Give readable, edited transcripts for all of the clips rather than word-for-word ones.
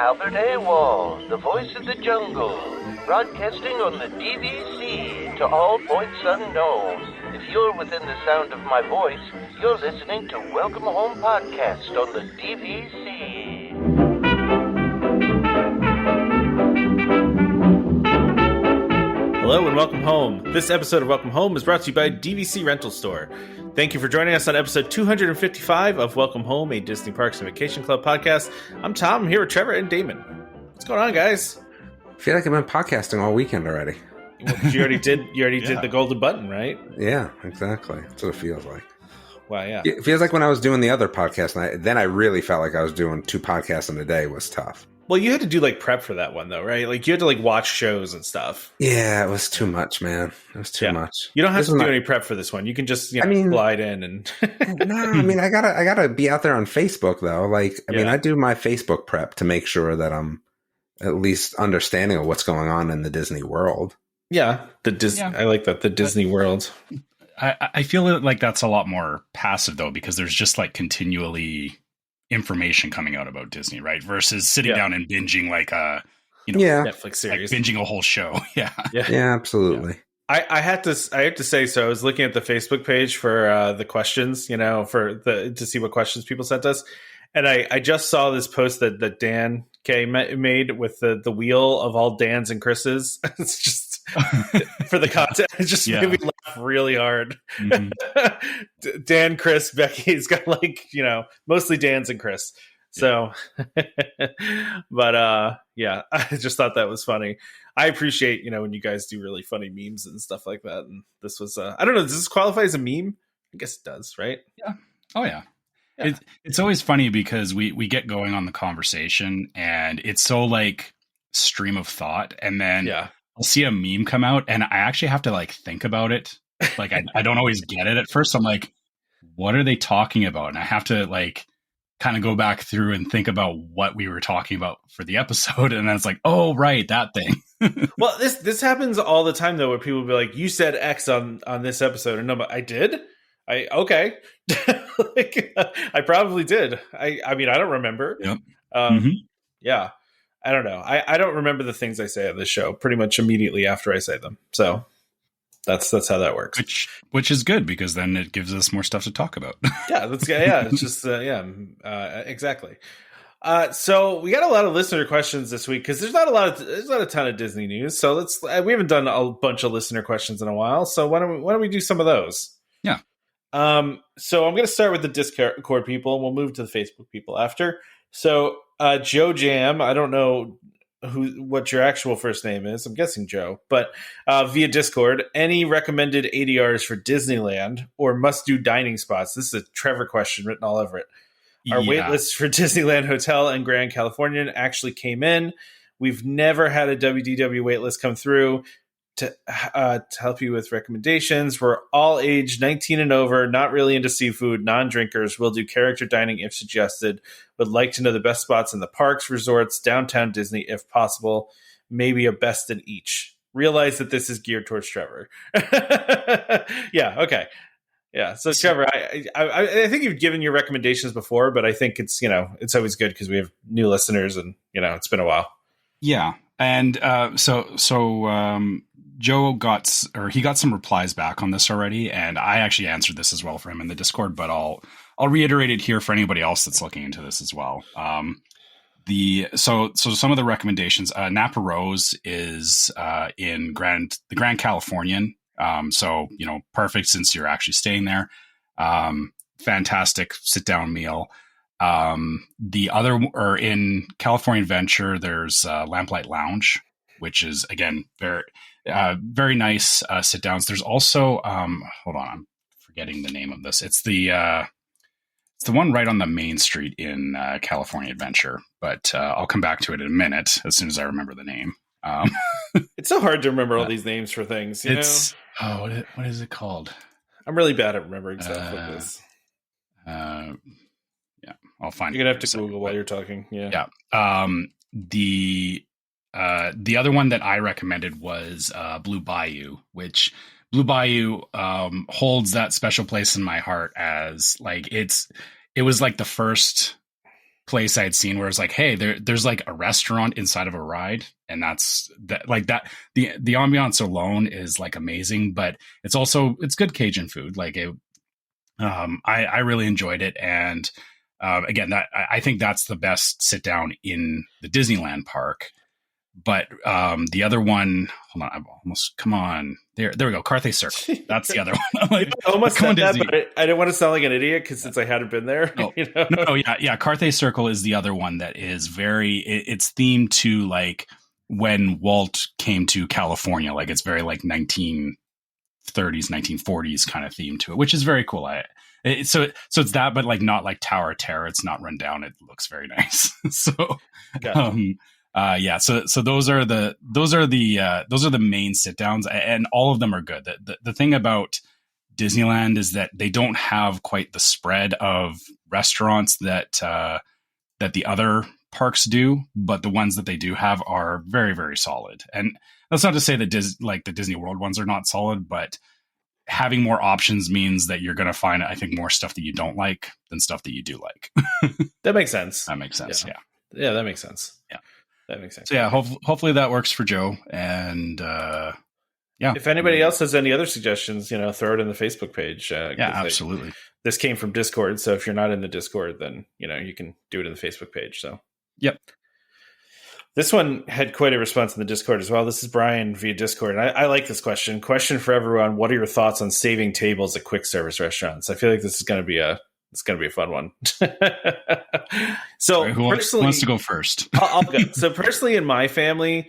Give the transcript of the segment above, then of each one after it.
Albert Awol, the voice of the jungle, broadcasting on the DVC to all points unknown. If you're within the sound of my voice, you're listening to Welcome Home Podcast on the DVC. Hello and welcome home. This episode of Welcome Home is brought to you by DVC Rental Store. Thank you for joining us on episode 255 of Welcome Home, a Disney Parks and Vacation Club podcast. I'm Tom. I'm here with Trevor and Damon. What's going on, guys? I feel like I've been podcasting all weekend already. Well, you already did the golden button, right? Yeah, exactly. That's what it feels like. Well, yeah. It feels like when I was doing the other podcast, and then I really felt like I was doing 2 podcasts in a day was tough. Well, you had to do like prep for that one though, right? Like you had to like watch shows and stuff. Yeah, it was too much, man. It was too much. You don't have to do any prep for this one. You can just glide in and No, I mean I gotta be out there on Facebook though. Like I mean I do my Facebook prep to make sure that I'm at least understanding of what's going on in the Disney world. Yeah. I like that. The Disney world. I feel like that's a lot more passive though, because there's just like continually information coming out about Disney, right? Versus sitting down and binging like a Netflix series, like binging a whole show. Yeah, absolutely. Yeah. I have to say, so I was looking at the Facebook page for the questions, to see what questions people sent us, and I just saw this post that Dan K made with the wheel of all Dan's and Chris's. It's just for the content. It just made me laugh really hard. Mm-hmm. Dan, Chris, Becky. It's got mostly Dan's and Chris. So, but I just thought that was funny. I appreciate when you guys do really funny memes and stuff like that. And this was I don't know. Does this qualify as a meme? I guess it does, right? Yeah. Oh yeah. It's always funny because we get going on the conversation and it's so like stream of thought, and then I'll see a meme come out and I actually have to like think about it. Like I don't always get it at first. I'm like, what are they talking about? And I have to like kind of go back through and think about what we were talking about for the episode. And then it's like, oh, right, that thing. Well, this happens all the time though, where people will be like, you said X on this episode. And no, but I did. Okay. I probably did. I mean, I don't remember. Yep. Yeah. I don't know. I don't remember the things I say on this show pretty much immediately after I say them. So that's how that works. Which is good because then it gives us more stuff to talk about. It's just exactly. So we got a lot of listener questions this week because there's not a ton of Disney news. So we haven't done a bunch of listener questions in a while. So why don't we do some of those? Yeah. So I'm going to start with the Discord people, and we'll move to the Facebook people after. So Joe Jam, I don't know what your actual first name is. I'm guessing Joe, but via Discord, any recommended ADRs for Disneyland or must-do dining spots? This is a Trevor question written all over it. Our wait lists for Disneyland Hotel and Grand Californian actually came in. We've never had a WDW wait list come through. To help you with recommendations, we're all age 19 and over, not really into seafood, non-drinkers. We'll do character dining if suggested. Would like to know the best spots in the parks, resorts, downtown Disney if possible. Maybe a best in each. Realize that this is geared towards Trevor. Yeah, okay. Yeah, so Trevor, I think you've given your recommendations before, but I think it's always good because we have new listeners and it's been a while. Yeah, and so Joe got some replies back on this already, and I actually answered this as well for him in the Discord, but I'll reiterate it here for anybody else that's looking into this as well. So some of the recommendations, Napa Rose is in the Grand Californian. So perfect since you're actually staying there. Fantastic sit down meal. The other, or in California Adventure, there's Lamplight Lounge, which is again very nice sit downs. There's also hold on, I'm forgetting the name of this. It's the one right on the main street in California Adventure, but I'll come back to it in a minute as soon as I remember the name. It's so hard to remember all these names for things. What is it called? I'm really bad at remembering stuff like this. Yeah, I'll find. You're gonna have to Google while you're talking. Yeah. The other one that I recommended was Blue Bayou, which Blue Bayou holds that special place in my heart as like it was like the first place I'd seen where it's like, hey, there's like a restaurant inside of a ride, and that's that. Like that, the ambiance alone is like amazing, but it's good Cajun food. Like I really enjoyed it, and again, that I think that's the best sit down in the Disneyland park. But the other one, hold on, come on. There we go. Carthay Circle. That's the other one. I'm like, I almost said that, but I didn't want to sound like an idiot because since I hadn't been there. No, you know? no, yeah. Carthay Circle is the other one that is it's themed to like when Walt came to California. Like it's very like 1930s, 1940s kind of theme to it, which is very cool. So it's that, but like not like Tower of Terror. It's not run down. It looks very nice. So, gotcha. So those are the main sit downs, and all of them are good. The thing about Disneyland is that they don't have quite the spread of restaurants that the other parks do, but the ones that they do have are very, very solid. And that's not to say that the Disney World ones are not solid, but having more options means that you're going to find, I think, more stuff that you don't like than stuff that you do like. That makes sense. That makes sense. Yeah. Yeah, that makes sense. Yeah. That makes sense. So yeah, hopefully that works for Joe. And yeah, if anybody else has any other suggestions, throw it in the Facebook page. Yeah, absolutely. This came from Discord, so if you're not in the Discord, then you can do it in the Facebook page. So yep. This one had quite a response in the Discord as well. This is Brian via Discord. And I like this question. Question for everyone: what are your thoughts on saving tables at quick service restaurants? I feel like this is going to be a fun one. So, who wants to go first? I'll go. So, personally, in my family,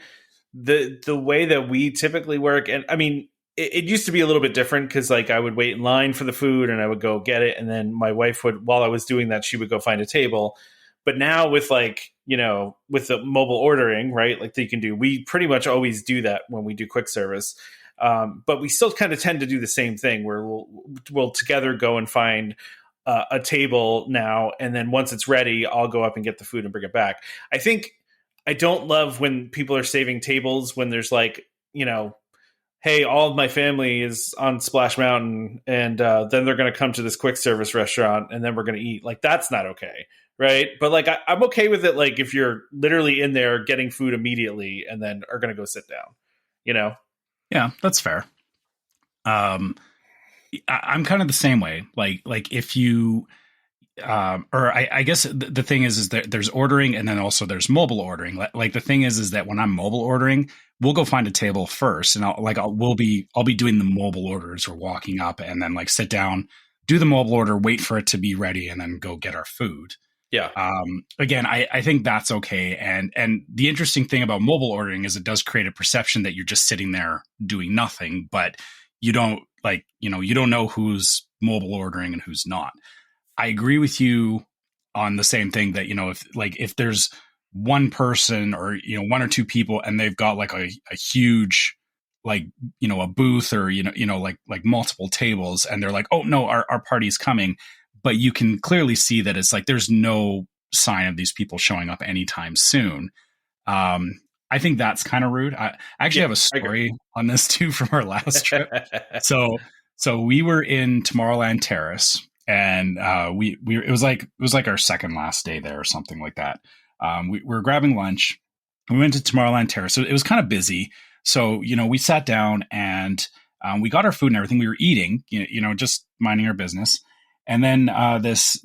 the way that we typically work, and I mean, it used to be a little bit different because, like, I would wait in line for the food and I would go get it, and then my wife would, while I was doing that, she would go find a table. But now with with the mobile ordering, right, like that you can do, we pretty much always do that when we do quick service. But we still kind of tend to do the same thing where we'll together go and find a table now, and then once it's ready, I'll go up and get the food and bring it back. I don't love when people are saving tables when there's like, hey, all of my family is on Splash Mountain, and then they're going to come to this quick service restaurant, and then we're going to eat. Like, that's not okay, right? But like, I'm okay with it. Like, if you're literally in there getting food immediately, and then are going to go sit down, Yeah, that's fair. I'm kind of the same way. Like if you, I guess the thing is that there's ordering, and then also there's mobile ordering. Like the thing is that when I'm mobile ordering, we'll go find a table first, and I'll be doing the mobile orders, or walking up and then like sit down, do the mobile order, wait for it to be ready, and then go get our food. Yeah. Again, I think that's okay. And the interesting thing about mobile ordering is it does create a perception that you're just sitting there doing nothing, but you don't you don't know who's mobile ordering and who's not. I agree with you on the same thing that, if there's one person or, one or two people and they've got like a huge, like, a booth or, like multiple tables, and they're like, oh no, our party's coming. But you can clearly see that it's like, there's no sign of these people showing up anytime soon. I think that's kind of rude. I actually have a story on this too from our last trip. So we were in Tomorrowland Terrace, and it was like our second last day there or something like that. We were grabbing lunch. We went to Tomorrowland Terrace. So it was kind of busy. So, we sat down and we got our food and everything. We were eating, just minding our business. And then this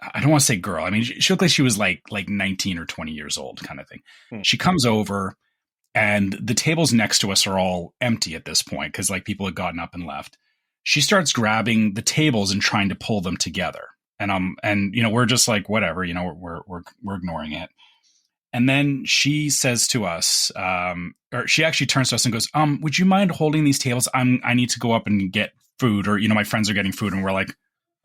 I don't want to say girl. I mean, she looked like she was like 19 or 20 years old kind of thing. She comes over, and the tables next to us are all empty at this point because like people had gotten up and left. She starts grabbing the tables and trying to pull them together. And we're just like, whatever, we're ignoring it. And then she says to us, or she actually turns to us and goes, would you mind holding these tables? I need to go up and get food, or, my friends are getting food. And we're like,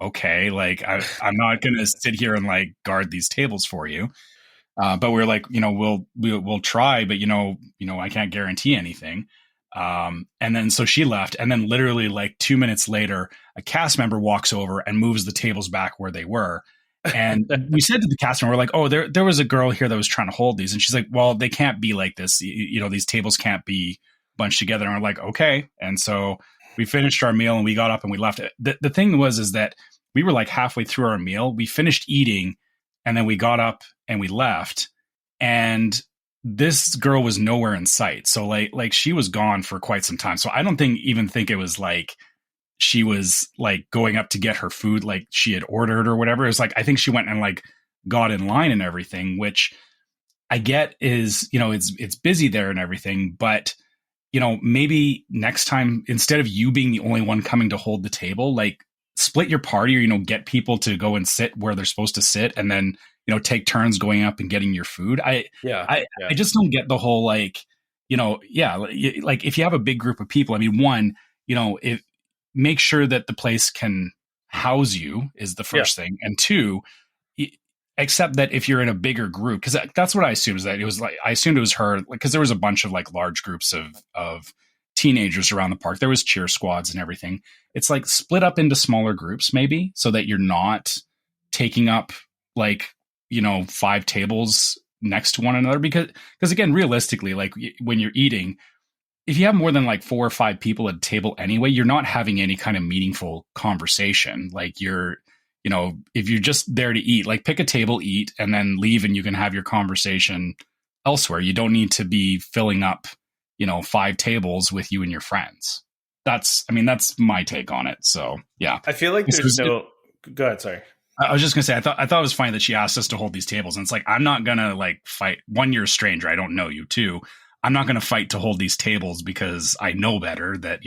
okay, like I'm not going to sit here and like guard these tables for you. But we're like, we'll try, but I can't guarantee anything. And then, so she left, and then literally like 2 minutes later, a cast member walks over and moves the tables back where they were. And we said to the cast member, we're like, oh, there was a girl here that was trying to hold these. And she's like, well, they can't be like this. These tables can't be bunched together. And we're like, okay. And so we finished our meal and we got up and we left. The thing is that we were like halfway through our meal. We finished eating and then we got up and we left, and this girl was nowhere in sight. So like she was gone for quite some time. So I don't even think it was like she was like going up to get her food like she had ordered or whatever. It was like, I think she went and like got in line and everything, which I get is, it's busy there and everything, but maybe next time, instead of you being the only one coming to hold the table, like split your party or, get people to go and sit where they're supposed to sit, and then, take turns going up and getting your food. I just don't get the whole, like, like if you have a big group of people, I mean, one, make sure that the place can house you is the first thing. And two, except that if you're in a bigger group, because that's what I assumed, is that it was like, I assumed it was her, because there was a bunch of like large groups of teenagers around the park. There was cheer squads and everything. It's like split up into smaller groups, maybe, so that you're not taking up like, 5 tables next to one another. Because again, realistically, like when you're eating, if you have more than like 4 or 5 people at a table anyway, you're not having any kind of meaningful conversation. Like you're, if you're just there to eat, like pick a table, eat, and then leave, and you can have your conversation elsewhere. You don't need to be filling up, 5 tables with you and your friends. That's my take on it. So yeah, I feel like go ahead. Sorry. I was just gonna say, I thought it was funny that she asked us to hold these tables, and it's like, I'm not gonna like fight. One, you're a stranger, I don't know you. Two, I'm not gonna fight to hold these tables because I know better that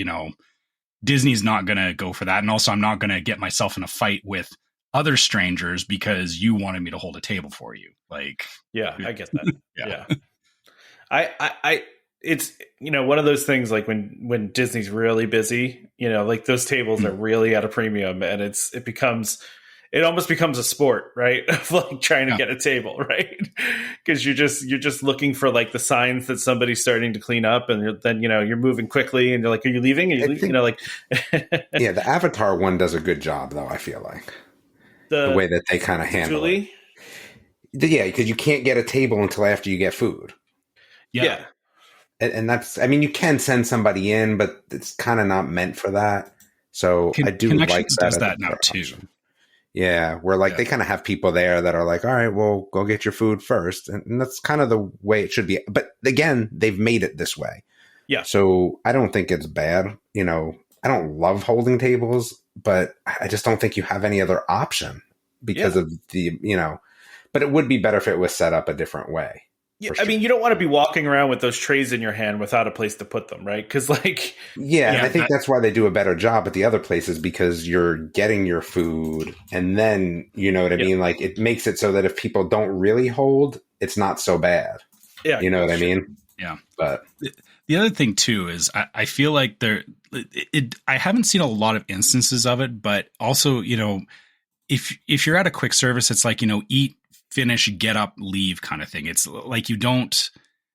Disney's not gonna go for that, and also I'm not gonna get myself in a fight with other strangers because you wanted me to hold a table for you. Like, yeah, I get that. Yeah. I it's one of those things, like when Disney's really busy, like those tables are really at a premium, and it almost becomes a sport, right? Of like trying to get a table, right? Because you're just looking for like the signs that somebody's starting to clean up, and then you're moving quickly, and you're like, "Are you leaving? Are you leaving?" Yeah, the Avatar one does a good job, though. I feel like the way that they kind of handle Julie? it. Yeah, because you can't get a table until after you get food. Yeah. And that's, I mean, you can send somebody in, but it's kind of not meant for that. So I do like that. Does that now too. Yeah, where like they kind of have people there that are like, all right, well, go get your food first. And that's kind of the way it should be. But again, they've made it this way. Yeah. So I don't think it's bad. I don't love holding tables, but I just don't think you have any other option because of the, but it would be better if it was set up a different way. Yeah, sure. I mean, you don't want to be walking around with those trays in your hand without a place to put them, right? Because like... Yeah, and I think that's why they do a better job at the other places, because you're getting your food, and then, you know what I mean? Like, it makes it so that if people don't really hold, it's not so bad. Yeah. You know what I mean? Yeah. But the other thing, too, is I feel like I haven't seen a lot of instances of it, but also, if you're at a quick service, it's like, eat, finish, get up, leave kind of thing. It's like you don't.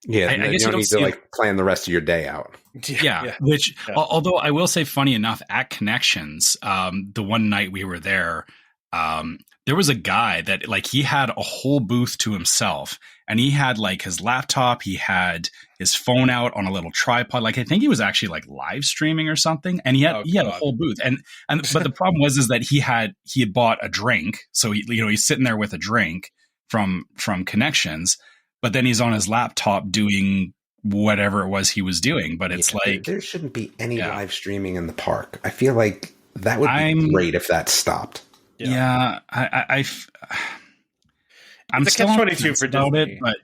Yeah, I guess you don't need to like plan the rest of your day out. Yeah. Which, although I will say, funny enough, at Connections, the one night we were there, there was a guy that like he had a whole booth to himself, and he had like his laptop, he had his phone out on a little tripod. Like I think he was actually like live streaming or something, and he had a whole booth. And but the problem was that he had bought a drink, so he's sitting there with a drink from Connections, but then he's on his laptop doing whatever it was he was doing. But it's like there shouldn't be any live streaming in the park. I feel like that would be great if that stopped. Yeah, I'm it's still catch-22 for Disney. It, but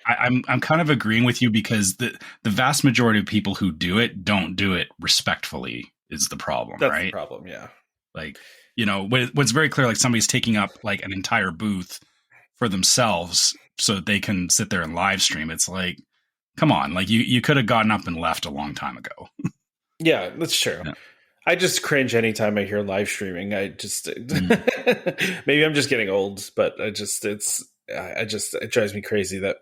I'm kind of agreeing with you, because the vast majority of people who do it don't do it respectfully is the problem. That's right? the problem. Yeah. Like, what's very clear, like somebody's taking up like an entire booth for themselves so that they can sit there and live stream. It's like, come on, like you could have gotten up and left a long time ago. Yeah, that's true. Yeah. I just cringe anytime I hear live streaming. I just maybe I'm just getting old, but it drives me crazy that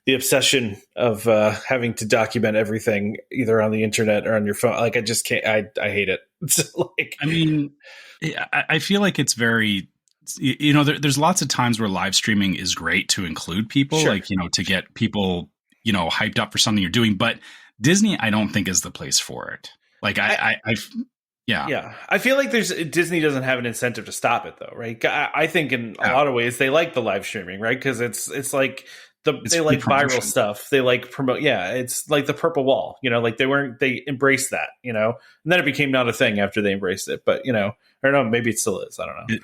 the obsession of having to document everything either on the internet or on your phone. Like I just can't. I hate it. Like, I mean, I feel like it's very. There's lots of times where live streaming is great to include people, like, to get people, hyped up for something you're doing. But Disney, I don't think is the place for it. Like Yeah. I feel like Disney doesn't have an incentive to stop it though, right? I think in a lot of ways they like the live streaming, right? Because it's like they like viral stuff. They like promote. Yeah, it's like the purple wall, like they embraced that, and then it became not a thing after they embraced it. But I don't know, maybe it still is. I don't know.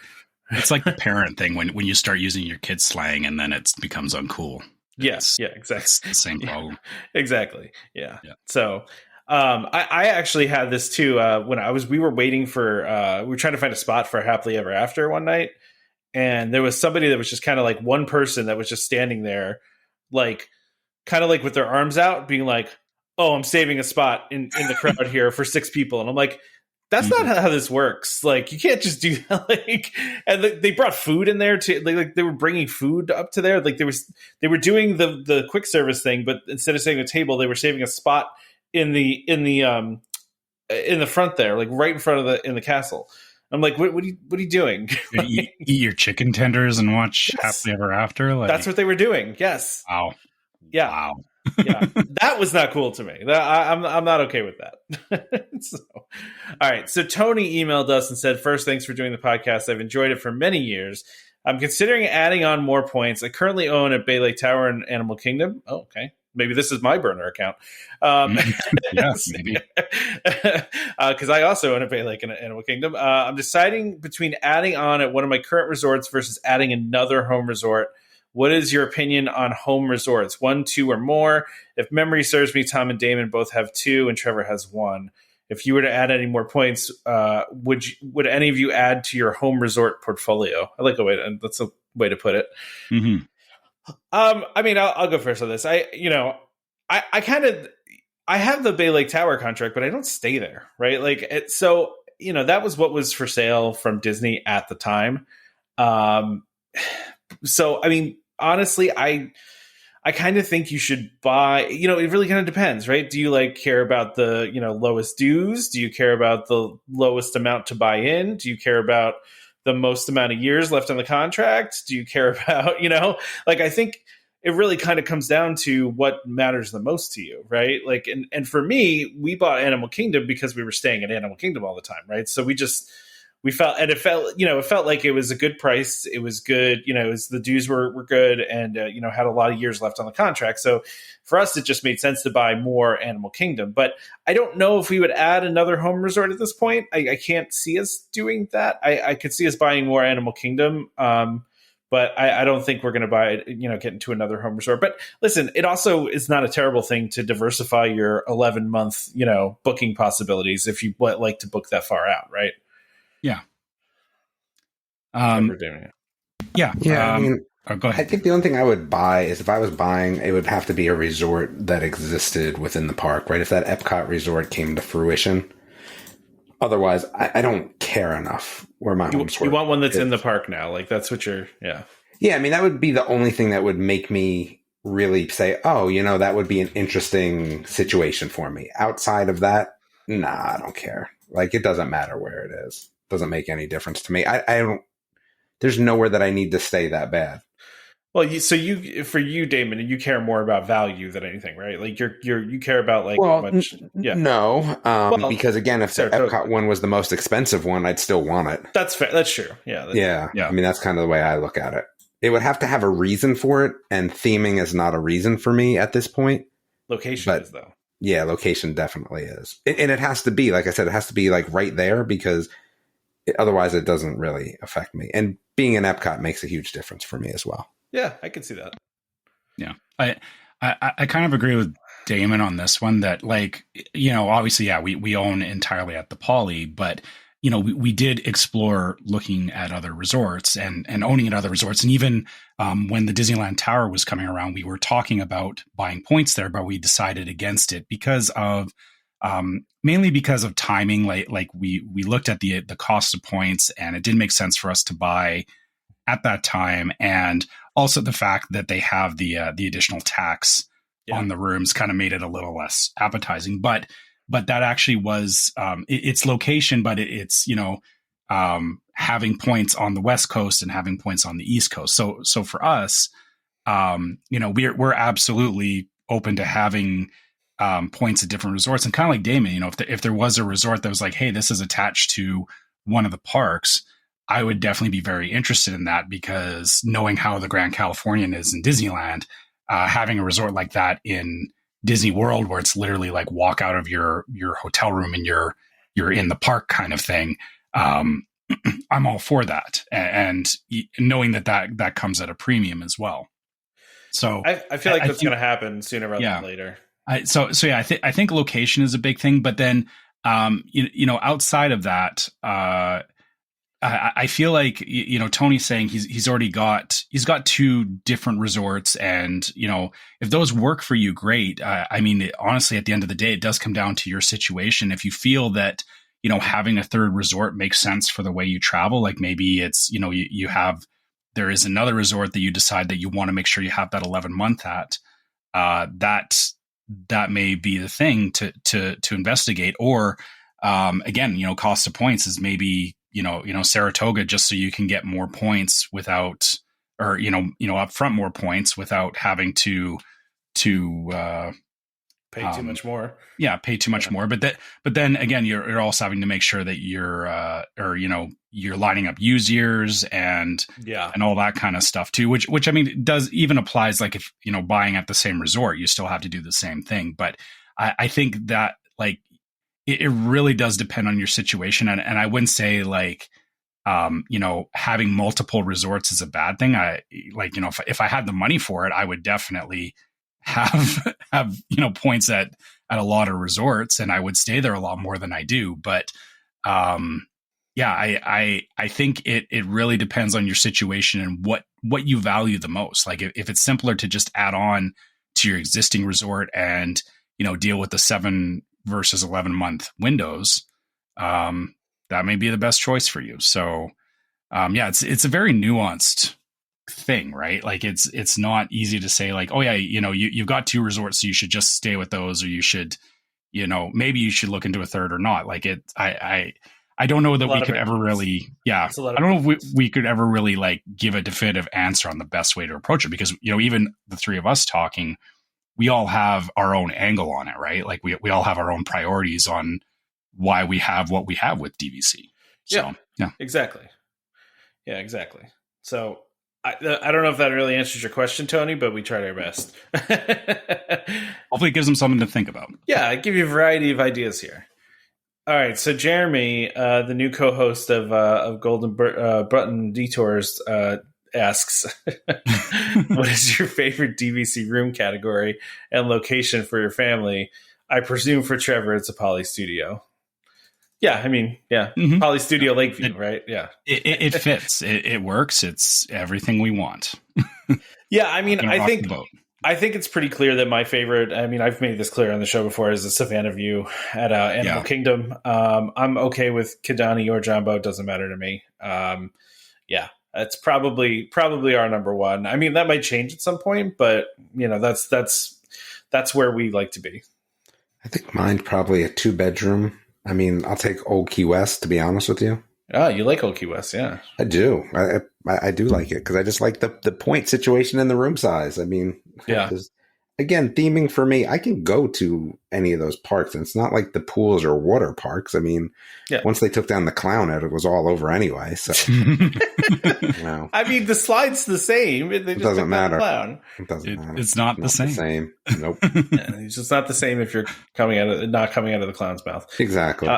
It's like the parent thing when you start using your kid's slang and then it becomes uncool. Yes. Yeah, exactly. It's the same problem. Exactly. Yeah. So I actually had this too when we were waiting for we were trying to find a spot for Happily Ever After one night, and there was somebody that was just kind of like one person that was just standing there, like kind of like with their arms out, being like, "Oh, I'm saving a spot in the crowd here for 6 people," and I'm like, that's not how this works. Like, you can't just do that. Like, and they brought food in there too. Like they were bringing food up to there. Like they were doing the quick service thing, but instead of saving a table, they were saving a spot in the front there, like right in front of in the castle. I'm like, what are you doing? Eat your chicken tenders and watch Happily Ever After. Like, that's what they were doing. Yes. Wow. Yeah. Wow. Yeah, that was not cool to me. I'm not okay with that. All right. So Tony emailed us and said, first, thanks for doing the podcast. I've enjoyed it for many years. I'm considering adding on more points. I currently own a Bay Lake Tower and Animal Kingdom. Oh, okay. Maybe this is my burner account. Yes, maybe. Because I also own a Bay Lake and Animal Kingdom. I'm deciding between adding on at one of my current resorts versus adding another home resort. What is your opinion on home resorts? 1, 2, or more? If memory serves me, Tom and Damon both have 2, and Trevor has 1. If you were to add any more points, would any of you add to your home resort portfolio? I like that's a way to put it. Mm-hmm. I mean, I'll go first on this. I have the Bay Lake Tower contract, but I don't stay there, right? Like, so that was what was for sale from Disney at the time. So, I mean, honestly, I kind of think you should buy, it really kind of depends, right? Do you care about the, lowest dues? Do you care about the lowest amount to buy in? Do you care about the most amount of years left on the contract? Do you care about, I think it really kind of comes down to what matters the most to you, right? Like, and for me, we bought Animal Kingdom because we were staying at Animal Kingdom all the time, right? So it felt like it was a good price. It was good. The dues were good and, had a lot of years left on the contract. So for us, it just made sense to buy more Animal Kingdom. But I don't know if we would add another home resort at this point. I can't see us doing that. I could see us buying more Animal Kingdom. But I don't think we're going to buy, get into another home resort. But listen, it also is not a terrible thing to diversify your 11-month, booking possibilities if you like to book that far out, right? Yeah. Yeah. I mean, go ahead. I think the only thing I would buy is if I was buying, it would have to be a resort that existed within the park, right? If that EPCOT resort came to fruition. Otherwise, I don't care enough where my home resort. You want one that's in the park now. Like, that's what you're, yeah. Yeah, I mean, that would be the only thing that would make me really say, oh, that would be an interesting situation for me. Outside of that, nah, I don't care. Like, it doesn't matter where it is. Doesn't make any difference to me. I don't. There's nowhere that I need to stay that bad. Well, for you, Damon, you care more about value than anything, right? Like you care about how much. Yeah. No, because again, if the Epcot one was the most expensive one, I'd still want it. That's fair. That's true. Yeah. Yeah. I mean, that's kind of the way I look at it. It would have to have a reason for it, and theming is not a reason for me at this point. Location is though. Yeah, location definitely is, and it has to be, like I said, it has to be like right there because. Otherwise, it doesn't really affect me. And being in Epcot makes a huge difference for me as well. Yeah, I can see that. Yeah. I kind of agree with Damon on this one that, obviously, yeah, we own entirely at the Poly, but, we did explore looking at other resorts and owning at other resorts. And even when the Disneyland Tower was coming around, we were talking about buying points there, but we decided against it because of mainly because of timing. Like we looked at the cost of points, and it didn't make sense for us to buy at that time, and also the fact that they have the additional tax on the rooms kind of made it a little less appetizing. But that actually was its location, but it's having points on the West Coast and having points on the East Coast. So for us, we're absolutely open to having points at different resorts. And kind of like Damon, you know, if there was a resort that was like, hey, this is attached to one of the parks, I would definitely be very interested in that, because knowing how the Grand Californian is in Disneyland, having a resort like that in Disney World, where it's literally like walk out of your hotel room and you're in the park kind of thing. I'm all for that. And knowing that comes at a premium as well. So I feel like that's going to happen sooner rather than later. I think location is a big thing, but then, you know, outside of that, I feel like, you know, Tony's saying he's got 2 different resorts, and, you know, if those work for you, great. I mean, honestly, at the end of the day, it does come down to your situation. If you feel that, you know, having a 3rd resort makes sense for the way you travel, like maybe it's, you know, there is another resort that you decide that you want to make sure you have that 11-month at, that may be the thing to investigate. Or, again, you know, cost of points is maybe, you know, Saratoga, just so you can get more points without, or, you know, upfront more points without having to pay too much more. Yeah, pay too much more. But then again, you're also having to make sure that you're lining up use years and all that kind of stuff too. Which I mean, does even applies, like, if, you know, buying at the same resort, you still have to do the same thing. But I think that, like, it really does depend on your situation. And I wouldn't say, like, you know, having multiple resorts is a bad thing. Like, you know, if I had the money for it, I would definitely have, you know, points at a lot of resorts, and I would stay there a lot more than I do. But, yeah, I think it really depends on your situation and what you value the most. Like, if it's simpler to just add on to your existing resort and, you know, deal with the 7 versus 11-month windows, that may be the best choice for you. So, yeah, it's a very nuanced thing, right? Like, it's not easy to say, like, oh yeah, you know, you've got 2 resorts, so you should just stay with those, or you should, you know, maybe you should look into a 3rd or not. Like, I don't know that we could ever really, I don't know if we could ever really, like, give a definitive answer on the best way to approach it, because, you know, even the 3 of us talking, we all have our own angle on it, right? Like, we all have our own priorities on why we have what we have with DVC. So, yeah, exactly. Yeah, exactly. So I don't know if that really answers your question, Tony, but we tried our best. Hopefully it gives them something to think about. Yeah, I give you a variety of ideas here. All right, so Jeremy, the new co-host of Golden Button Detours, asks, what is your favorite DVC room category and location for your family? I presume for Trevor, it's a Poly Studio. Yeah, I mean, yeah, mm-hmm. Poly Studio Lakeview, right? Yeah. It fits. It works. It's everything we want. Yeah, I mean, I think it's pretty clear that my favorite, I mean, I've made this clear on the show before, is the Savannah View at Animal Kingdom. I'm okay with Kidani or Jumbo. It doesn't matter to me. Yeah, that's probably our number one. I mean, that might change at some point, but, you know, that's where we like to be. I think mine's probably a 2-bedroom. I mean, I'll take Old Key West, to be honest with you. Oh, you like Old Key West, yeah. I do. I do like it because I just like the point situation and the room size. I mean, yeah. Again, theming for me, I can go to any of those parks, and it's not like the pools or water parks. I mean, once they took down the clown out, it was all over anyway. So, you know. I mean, the slide's the same. It doesn't matter. It doesn't matter. It's not the same. Nope. Yeah, it's just not the same if you're not coming out of the clown's mouth. Exactly.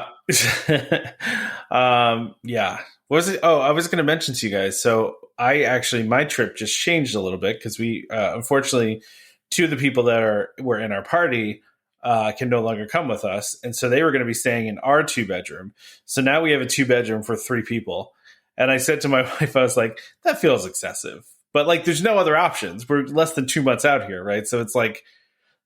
Yeah. What was it? Oh, I was going to mention to you guys. So my trip just changed a little bit because we, unfortunately, 2 of the people that were in our party can no longer come with us. And so they were going to be staying in our 2-bedroom. So now we have a 2-bedroom for 3 people. And I said to my wife, I was like, that feels excessive. But, like, there's no other options. We're less than 2 months out here, right? So it's like,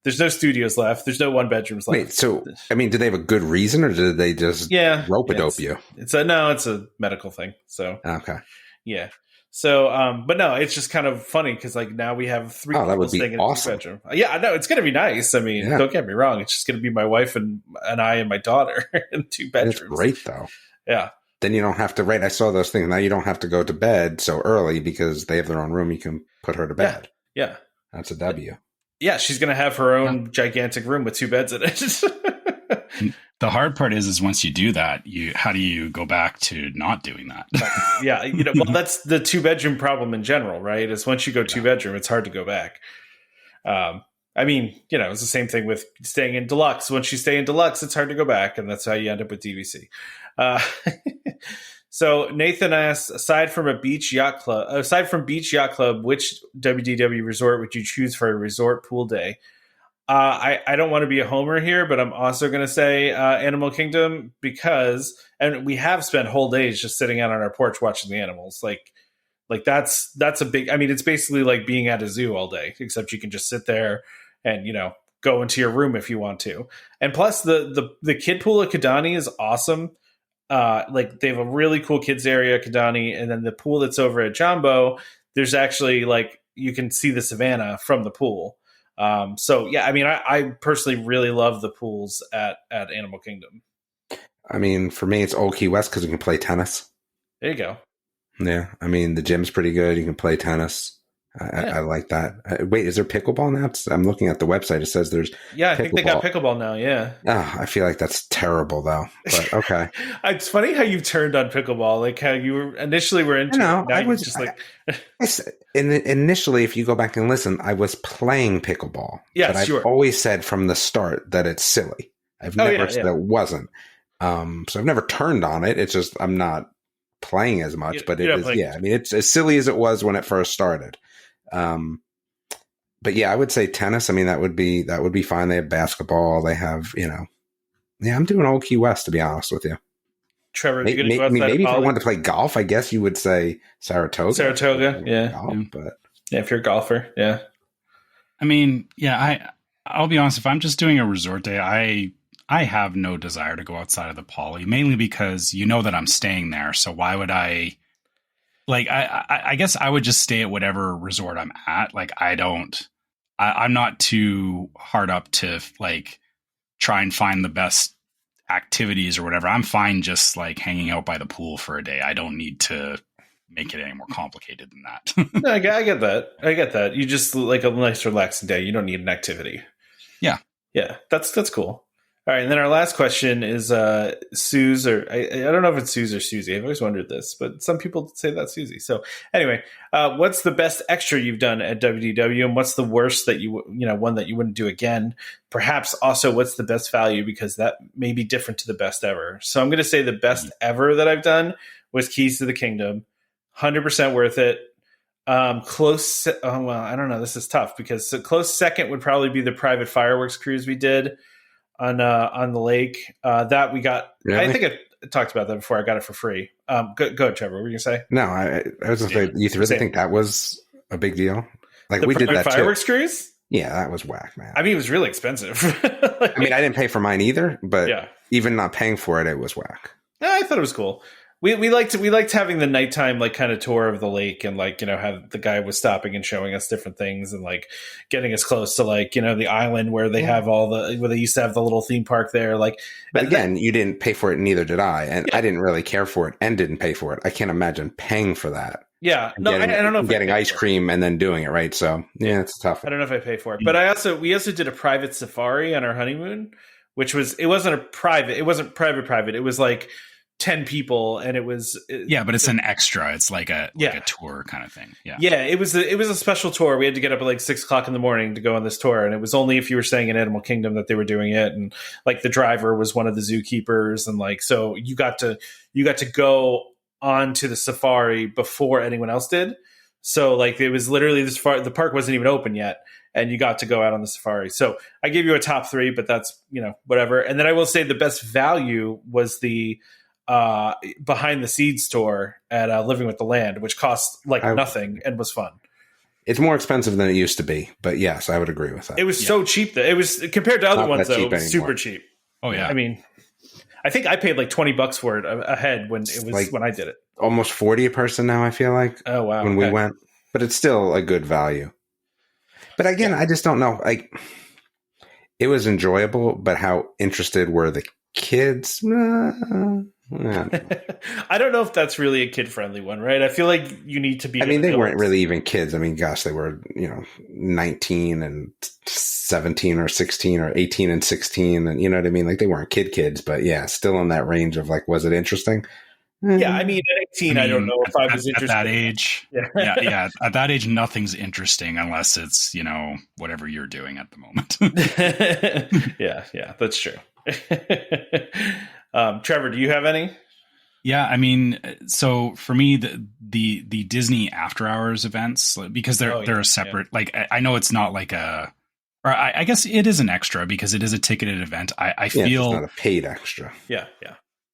there's no studios left. There's no 1-bedrooms left. Wait, so, I mean, did they have a good reason, or did they just rope-a-dope you? It's a medical thing. So, okay. Yeah. So, but no, it's just kind of funny because, like, now we have 3 people staying in a 2-bedroom. Yeah, I know. It's going to be nice. I mean, don't get me wrong. It's just going to be my wife and I and my daughter in 2 bedrooms. It's great, though. Yeah. Then you don't have to, right? I saw those things. Now you don't have to go to bed so early because they have their own room. You can put her to bed. Yeah. That's a W. Yeah, she's going to have her own gigantic room with 2 beds in it. The hard part is once you do that, how do you go back to not doing that? Yeah, well, that's the 2-bedroom problem in general, right? Is once you go 2-bedroom, it's hard to go back. I mean, it's the same thing with staying in deluxe. Once you stay in deluxe, it's hard to go back, and that's how you end up with DVC. So Nathan asks, aside from beach yacht club, which WDW resort would you choose for a resort pool day? I don't want to be a homer here, but I'm also going to say Animal Kingdom and we have spent whole days just sitting out on our porch watching the animals. Like that's a big. I mean, it's basically like being at a zoo all day, except you can just sit there and go into your room if you want to. And plus, the kid pool at Kidani is awesome. Like they have a really cool kids area at Kidani, and then the pool that's over at Jambo, there's actually like you can see the savannah from the pool. So yeah, I mean, I personally really love the pools at Animal Kingdom. I mean, for me, it's Old Key West because you can play tennis. There you go. Yeah, I mean, the gym's pretty good. You can play tennis. I like that. Wait, is there pickleball now? I'm looking at the website. It says there's I think they got pickleball now, yeah. I feel like that's terrible, though. But okay. It's funny how you turned on pickleball, like how you were initially were into it. Now I was just like... initially, if you go back and listen, I was playing pickleball. Yeah, but I've always said from the start that it's silly. I've never said it wasn't. So I've never turned on it. It's just I'm not playing as much, but it is. Yeah, I mean, it's as silly as it was when it first started. But yeah, I would say tennis. I mean, that would be fine. They have basketball. They have, I'm doing Old Key West, to be honest with you. Trevor, maybe if I wanted to play golf, I guess you would say Saratoga. Yeah. Golf, but yeah, if you're a golfer, yeah. I mean, yeah, I'll be honest. If I'm just doing a resort day, I have no desire to go outside of the Poly, mainly because that I'm staying there. So why would I? Like, I guess I would just stay at whatever resort I'm at. Like, I'm not too hard up to like try and find the best activities or whatever. I'm fine just like hanging out by the pool for a day. I don't need to make it any more complicated than that. No, I get that. You just like a nice relaxing day. You don't need an activity. Yeah. Yeah. That's cool. All right, and then our last question is Suze, or I don't know if it's Suze or Susie. I've always wondered this, but some people say that's Susie. So anyway, what's the best extra you've done at WDW, and what's the worst that one that you wouldn't do again? Perhaps also what's the best value, because that may be different to the best ever. So I'm going to say the best ever that I've done was Keys to the Kingdom, 100% worth it. Close. Oh well, I don't know. This is tough because close second would probably be the private fireworks cruise we did on the lake that we got. Really? I think I talked about that before. I got it for free. Go ahead, Trevor. What were you gonna say? No, I was gonna say, you really think that was a big deal? Like we did that fireworks too. Cruise? Yeah, that was whack, man. I mean, it was really expensive. I mean, I didn't pay for mine either, but even not paying for it, it was whack. Yeah, I thought it was cool. We liked having the nighttime like kind of tour of the lake, and like have the guy was stopping and showing us different things and like getting us close to like the island where they have where they used to have the little theme park there. Like, but again, you didn't pay for it, neither did I, and I didn't really care for it and didn't pay for it. I can't imagine paying for that. Yeah, no, I don't know if getting ice cream and then doing it right. So yeah, it's tough. I don't know if I pay for it, but we also did a private safari on our honeymoon, which it wasn't private. It was like 10 people, and it was but it's an extra. It's like a tour kind of thing. It was a special tour. We had to get up at like 6:00 in the morning to go on this tour, and it was only if you were staying in Animal Kingdom that they were doing it. And like the driver was one of the zookeepers, and like so you got to go on to the safari before anyone else did. So like it was literally the park wasn't even open yet, and you got to go out on the safari. So I gave you a top 3, but that's whatever. And then I will say the best value was the behind the scenes tour at Living with the Land, which cost like nothing and was fun. It's more expensive than it used to be, but yes, I would agree with that. It was so cheap that it was compared to other ones, though, it was super cheap. Oh yeah. I mean, I think I paid like $20 for it a head when it was like when I did it. Almost 40 a person now, I feel like. Oh wow. When we went. But it's still a good value. But again, I just don't know. Like, it was enjoyable, but how interested were the kids? I don't know if that's really a kid-friendly one, right? I feel like you need to be. I mean, they weren't really even kids. I mean, gosh, they were 19 and 17 or 16 or 18 and 16, and you know what I mean. Like they weren't kids, but yeah, still in that range of like, was it interesting? Yeah, I mean, at 18, I don't know if I was interested. At that age, yeah. At that age, nothing's interesting unless it's, whatever you're doing at the moment. yeah, that's true. Trevor, do you have any? Yeah, I mean, so for me, the Disney After Hours events, because they're a separate, like, I know it's not like I guess it is an extra because it is a ticketed event. I feel it's not a paid extra.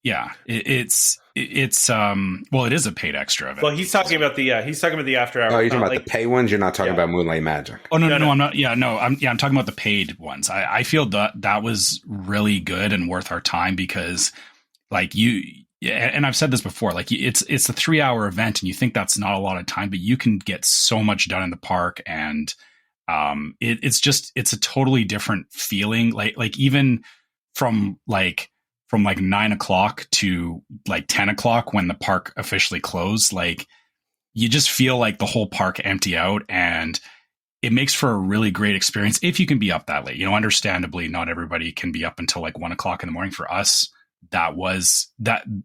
Yeah, it's well, it is a paid extra event. Well, he's talking about the After Hours. Oh, you're talking about the pay ones. You're not talking about Moonlight Magic. Oh no, I'm not. Yeah, no, I'm talking about the paid ones. I feel that was really good and worth our time because, like and I've said this before, like it's a 3-hour event and you think that's not a lot of time, but you can get so much done in the park and it's a totally different feeling. Like even from 9 o'clock to like 10 o'clock when the park officially closed, like you just feel like the whole park empty out and it makes for a really great experience if you can be up that late. Understandably, not everybody can be up until like 1 o'clock in the morning. For us,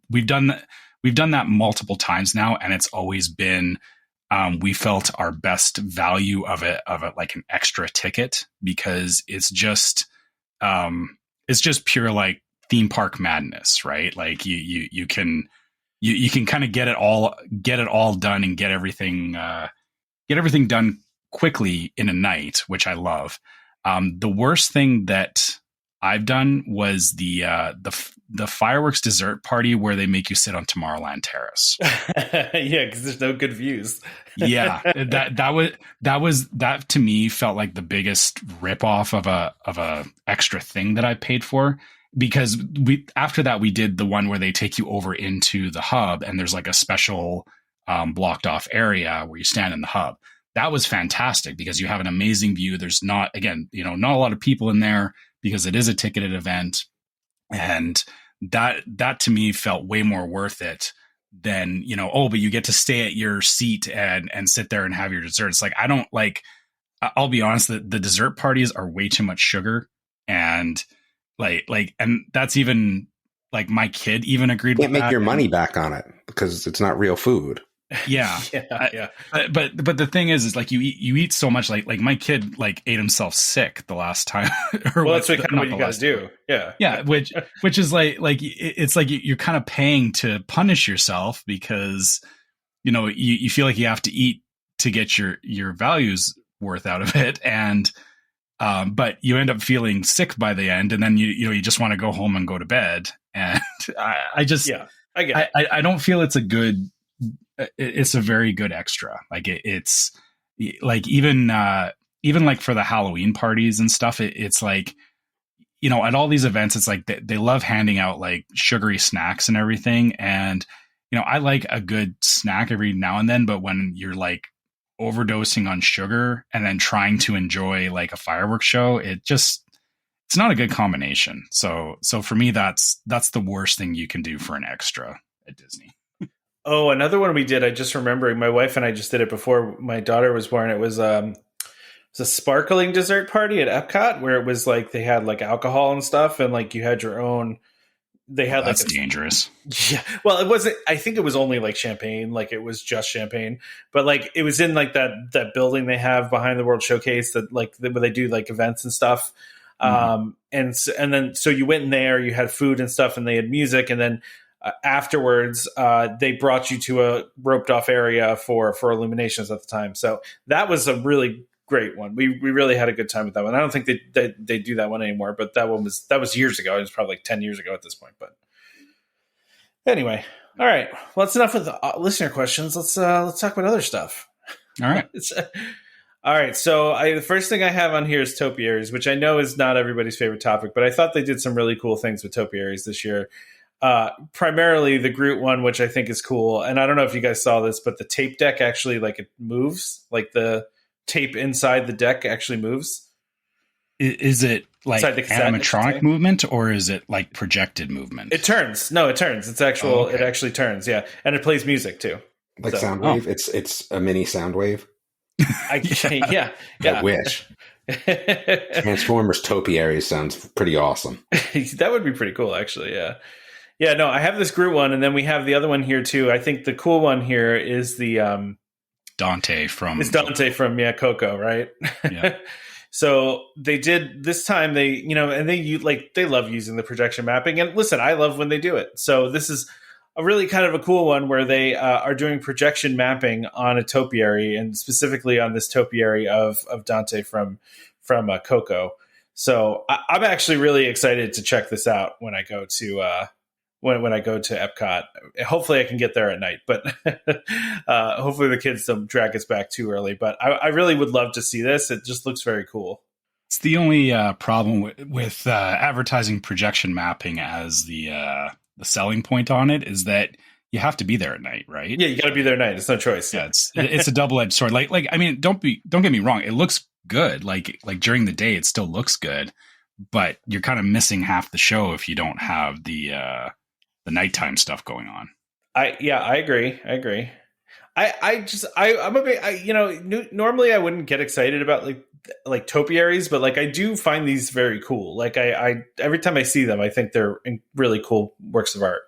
we've done that multiple times now. And it's always been, we felt our best value of it like an extra ticket because it's just pure like theme park madness, right? Like you can kind of get it all done and get everything done quickly in a night, which I love. The worst thing that I've done was the fireworks dessert party where they make you sit on Tomorrowland Terrace. Yeah, because there's no good views. Yeah, that to me felt like the biggest ripoff of a extra thing that I paid for. Because after that we did the one where they take you over into the hub and there's like a special blocked off area where you stand in the hub. That was fantastic because you have an amazing view. There's not a lot of people in there because it is a ticketed event, and that to me felt way more worth it than but you get to stay at your seat and sit there and have your dessert. It's like I'll be honest, the dessert parties are way too much sugar and. And that's even like my kid even agreed with that. You can't make your money back on it because it's not real food. Yeah. But the thing is like you eat so much, like my kid like ate himself sick the last time. Well, that's kind of what you guys do. Yeah. Yeah. Which is like it's like you're kind of paying to punish yourself because, you feel like you have to eat to get your values worth out of it. And, but you end up feeling sick by the end, and then you just want to go home and go to bed. And I don't feel it's a very good extra. Like it's like even like for the Halloween parties and stuff, it's like, at all these events, it's like they love handing out like sugary snacks and everything. And, I like a good snack every now and then, but when you're like overdosing on sugar and then trying to enjoy like a fireworks show, it's not a good combination. So for me, that's the worst thing you can do for an extra at Disney. Oh, another one we did, I just remembering, my wife and I just did it before my daughter was born. It was a sparkling dessert party at Epcot where it was like they had like alcohol and stuff and like you had your own. They had that's dangerous. Yeah. Well, it wasn't, I think it was only like champagne, like it was just champagne, but like it was in like that building they have behind the World Showcase that like where they do like events and stuff. Mm-hmm. And then, so you went in there, you had food and stuff and they had music. And then afterwards, they brought you to a roped off area for illuminations at the time. So that was a really great one. We really had a good time with that one. I don't think they do that one anymore, but that was years ago. It was probably like 10 years ago at this point. But anyway, all right. Well, that's enough of the listener questions. Let's talk about other stuff. All right. All right. So the first thing I have on here is Topiaries, which I know is not everybody's favorite topic, but I thought they did some really cool things with Topiaries this year. Primarily the Groot one, which I think is cool. And I don't know if you guys saw this, but the tape deck actually like it moves, like the tape inside the deck actually moves. Is it like animatronic movement, or is it like projected movement? It turns. No, it turns. It's actual. Oh, okay. It actually turns. Yeah, and it plays music too. Like Soundwave. It's a mini Soundwave. Yeah. I wish. Transformers Topiaries sounds pretty awesome. That would be pretty cool, actually. Yeah. No, I have this Groot one, and then we have the other one here too. I think the cool one here is the Dante from Coco, right? Yeah. So they did this time. They they love using the projection mapping, and listen, I love when they do it. So this is a really kind of a cool one where they are doing projection mapping on a topiary, and specifically on this topiary of Dante from Coco. So I'm actually really excited to check this out when I go to when I go to Epcot. Hopefully I can get there at night, but hopefully the kids don't drag us back too early. But I really would love to see this. It just looks very cool. It's the only problem with advertising projection mapping as the selling point on it is that you have to be there at night, right? Yeah, you got to be there at night. It's no choice. Yeah, it's a double-edged sword. Like I mean, don't get me wrong. It looks good. Like during the day, it still looks good, but you're kind of missing half the show if you don't have the nighttime stuff going on. I agree. I'm a bit, normally I wouldn't get excited about like topiaries, but like I do find these very cool. Like I every time I see them, I think they're really cool works of art,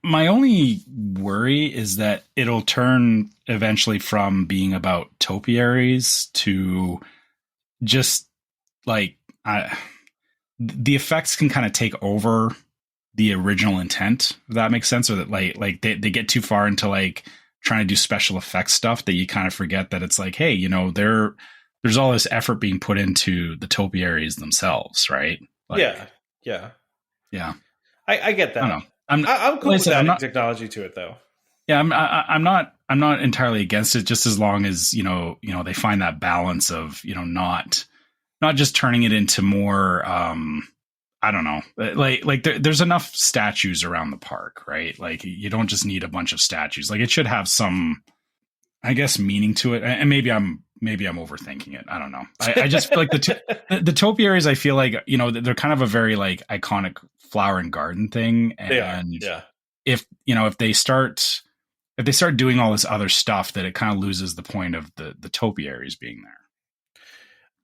My only worry is that it'll turn eventually from being about topiaries to just like the effects can kind of take over the original intent, if that makes sense, or that like they get too far into like trying to do special effects stuff that you kind of forget that it's like, hey, there's all this effort being put into the topiaries themselves, right? Like, yeah. I get that. I don't know. I'm cool with adding technology to it, though. Yeah, I'm not entirely against it, just as long as they find that balance of not just turning it into more. I don't know, like there's enough statues around the park, right? Like you don't just need a bunch of statues. Like it should have some, I guess, meaning to it. And maybe I'm overthinking it. I don't know. I just feel like the topiaries, I feel like, they're kind of a very like iconic flower and garden thing. And if they start doing all this other stuff, that it kind of loses the point of the topiaries being there.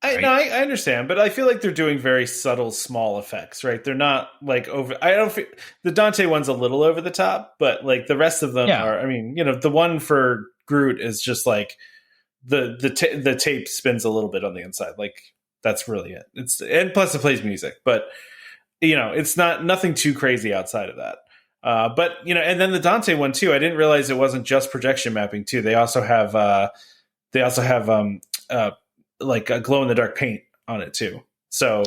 Right? I understand, but I feel like they're doing very subtle, small effects, right? They're not like over. I don't feel the Dante one's a little over the top, but like the rest of them are. I mean, the one for Groot is just like the tape spins a little bit on the inside. Like that's really it. And plus it plays music, but it's nothing too crazy outside of that. But and then the Dante one too. I didn't realize it wasn't just projection mapping too. They also have like a glow in the dark paint on it too. So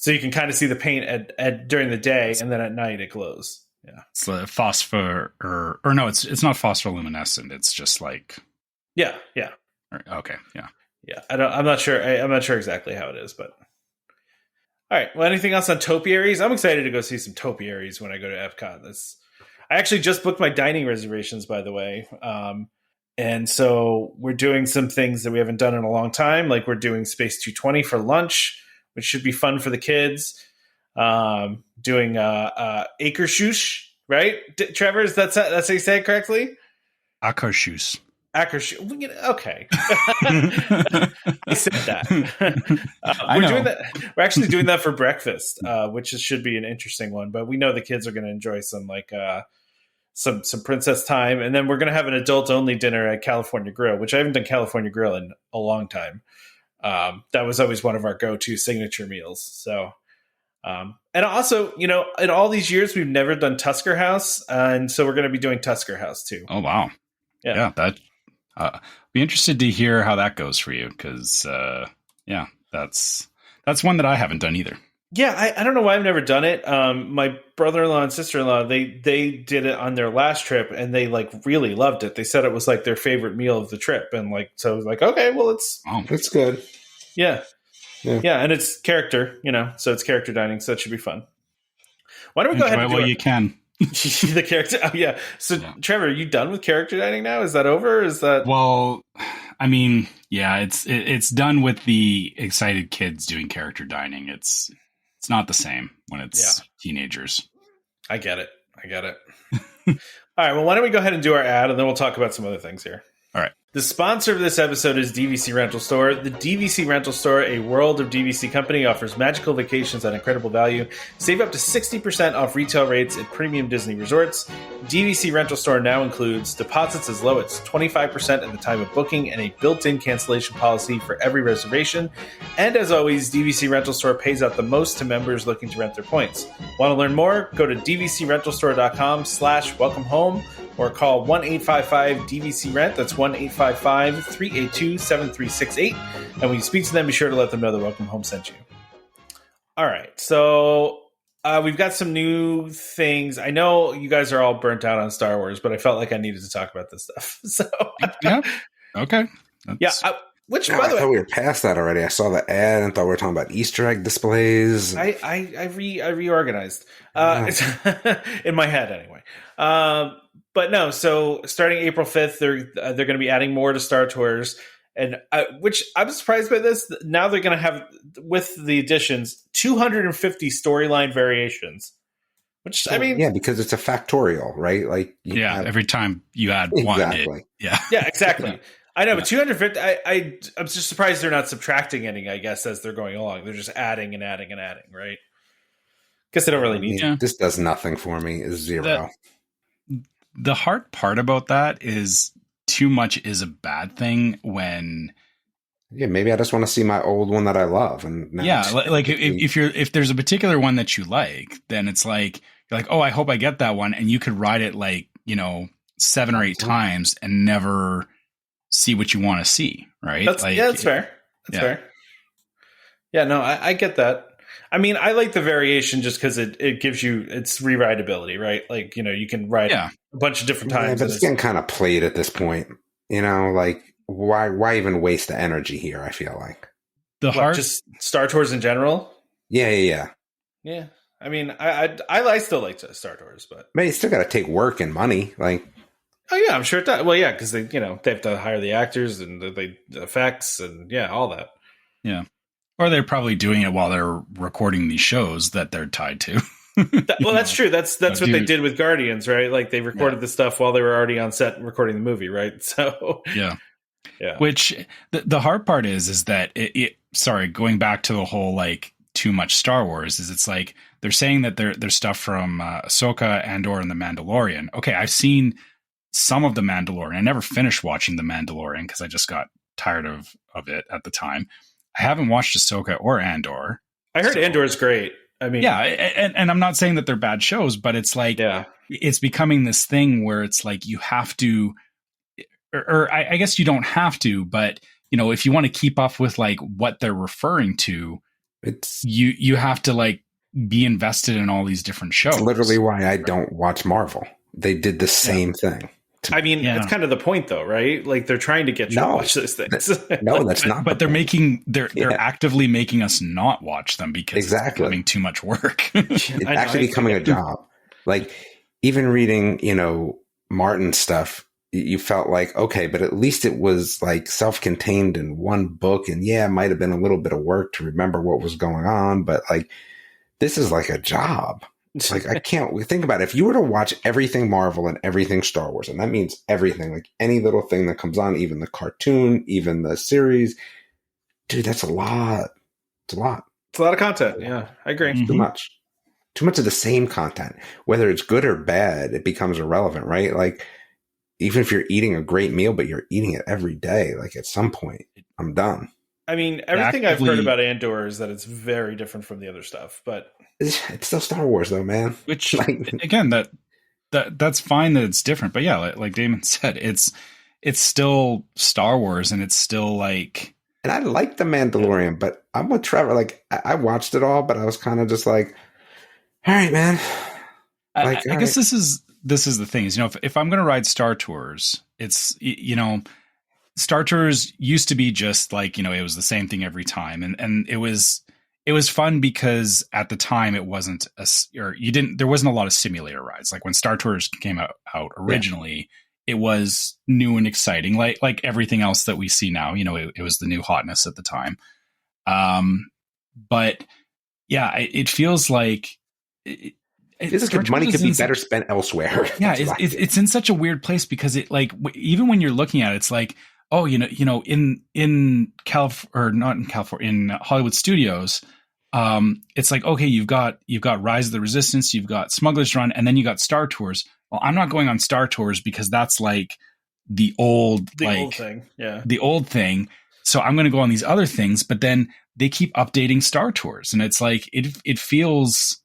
you can kind of see the paint at during the day, and then at night it glows. Yeah, it's a phosphor or no, it's not phospholuminescent. It's just like yeah. Okay, yeah. I'm not sure. I'm not sure exactly how it is, but all right. Well, anything else on topiaries? I'm excited to go see some topiaries when I go to Epcot. I actually just booked my dining reservations, by the way. And so we're doing some things that we haven't done in a long time. Like we're doing Space 220 for lunch, which should be fun for the kids. Doing Akershus, right? Trevor, that's how you say it correctly? Akershus. Okay. I said that. Doing that. We're actually doing that for breakfast, which should be an interesting one. But we know the kids are going to enjoy some some princess time, and then we're going to have an adult only dinner at California Grill, which I haven't done California Grill in a long time. That was always one of our go-to signature meals. So, and also, in all these years, we've never done Tusker House. And so we're going to be doing Tusker House too. Oh, wow. Yeah. That, be interested to hear how that goes for you. Cause, that's one that I haven't done either. Yeah, I don't know why I've never done it. My brother-in-law and sister-in-law, they did it on their last trip, and they really loved it. They said it was like their favorite meal of the trip, and so I was like, okay, well, it's good. Yeah, and it's character, so it's character dining, so it should be fun. Why don't we go ahead and you can. The character. Oh, yeah. So, yeah. Trevor, are you done with character dining now? Is that over? Is that? Well, I mean, yeah, it's done with the excited kids doing character dining. It's not the same when it's teenagers. I get it. All right. Well, why don't we go ahead and do our ad, and then we'll talk about some other things here. All right. The sponsor of this episode is DVC Rental Store. The DVC Rental Store, a World of DVC company, offers magical vacations at incredible value. Save up to 60% off retail rates at premium Disney resorts. DVC Rental Store now includes deposits as low as 25% at the time of booking and a built-in cancellation policy for every reservation. And as always, DVC Rental Store pays out the most to members looking to rent their points. Want to learn more? Go to dvcrentalstore.com/welcome-home or call 1-855-DVC-RENT. That's 1-855-382-7368. And when you speak to them, be sure to let them know that Welcome Home sent you. All right. So we've got some new things. I know you guys are all burnt out on Star Wars, but I felt like I needed to talk about this stuff. So yeah. Okay. By the way, I thought we were past that already. I saw the ad and thought we were talking about Easter egg displays. I reorganized in my head anyway. But no, so starting April 5th, they're going to be adding more to Star Tours, and which I'm surprised by this. Now they're going to have, with the additions, 250 storyline variations. Which, I mean, yeah, because it's a factorial, right? Like, every time you add exactly. one, exactly. Yeah. I know, but 250. I'm just surprised they're not subtracting any. I guess as they're going along, they're just adding and adding and adding, right? Guess they don't really need to. This does nothing for me. Is zero. The hard part about that is too much is a bad thing when. Yeah, maybe I just want to see my old one that I love, and like if there's a particular one that you like, then it's like you're like, oh, I hope I get that one, and you could ride it 7 or 8 times and never see what you want to see, right? That's fair. That's fair. Yeah, no, I get that. I mean, I like the variation just because it gives you its rewritability, right? Like, you can ride a bunch of different times. But it's getting kind of played at this point. Like, why even waste the energy here? I feel like just Star Tours in general. Yeah. I mean, I still like Star Tours, but you still got to take work and money, like. Oh yeah, I'm sure it does. Well, yeah, because they have to hire the actors and the effects and all that. Yeah. Or they're probably doing it while they're recording these shows that they're tied to. That's true. That's what they did with Guardians, right? Like they recorded the stuff while they were already on set recording the movie, right? So yeah. Which the hard part is that going back to the whole too much Star Wars is it's like they're saying that there's stuff from Ahsoka, Andor, and The Mandalorian. Okay, I've seen some of The Mandalorian. I never finished watching The Mandalorian because I just got tired of it at the time. I haven't watched Ahsoka or Andor. I heard Andor is great. I mean, and I'm not saying that they're bad shows, but it's like it's becoming this thing where it's like you have to, or I guess you don't have to, but if you want to keep up with what they're referring to, it's you have to be invested in all these different shows. It's literally why I don't watch Marvel. They did the same thing. I mean, it's kind of the point, though, right? Like they're trying to get you to watch those things. No, that's not. But they're actively making us not watch them because it's becoming too much work. It's actually becoming a job. Like even reading, Martin's stuff, you felt like okay, but at least it was self-contained in one book, and it might have been a little bit of work to remember what was going on, but this is like a job. I can't think about it. If you were to watch everything Marvel and everything Star Wars, and that means everything, any little thing that comes on, even the cartoon, even the series, dude, that's a lot. It's a lot. It's a lot of content. Yeah, I agree. Too much. Too much of the same content. Whether it's good or bad, it becomes irrelevant, right? Even if you're eating a great meal, but you're eating it every day, at some point, I'm done. I mean, everything I've heard about Andor is that it's very different from the other stuff, but it's still Star Wars, though, man. Which again, that's fine that it's different, but like Damon said, it's still Star Wars, and it's still And I like The Mandalorian, but I'm with Trevor. I watched it all, but I was kind of just all right, man. I guess this is the thing is, if I'm going to ride Star Tours, it's Star Tours used to be just it was the same thing every time. And it was it was fun because at the time it wasn't there wasn't a lot of simulator rides. Like when Star Tours came out originally, it was new and exciting, like everything else that we see now. You know, it was the new hotness at the time. But yeah, it feels like money could be better spent elsewhere. Yeah, it's in such a weird place because it like even when you're looking at it, it's like, oh, in Hollywood Studios, it's like, okay, you've got Rise of the Resistance, you've got Smuggler's Run, and then you got Star Tours. Well, I'm not going on Star Tours because that's like the old thing. Yeah. The old thing. So I'm going to go on these other things, but then they keep updating Star Tours, and it's like it feels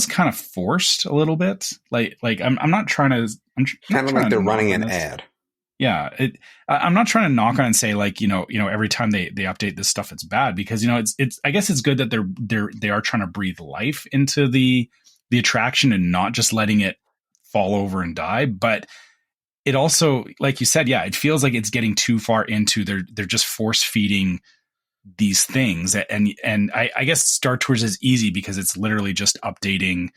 kind of forced a little bit. Like I'm not trying to. I'm kind of like they're running an ad. Yeah, I'm not trying to knock on and say like every time they update this stuff it's bad, because it's I guess it's good that they are trying to breathe life into the attraction and not just letting it fall over and die. But it also, like you said, yeah, it feels like it's getting too far into they're just force feeding these things, and I guess Star Tours is easy because it's literally just updating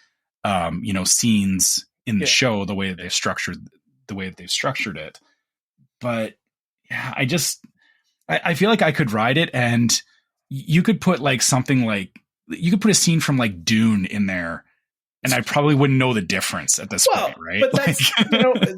scenes in the show the way that they've structured it. But yeah, I feel like I could ride it, and you could put like something like you could put a scene from like Dune in there, and I probably wouldn't know the difference at this point, right? But that's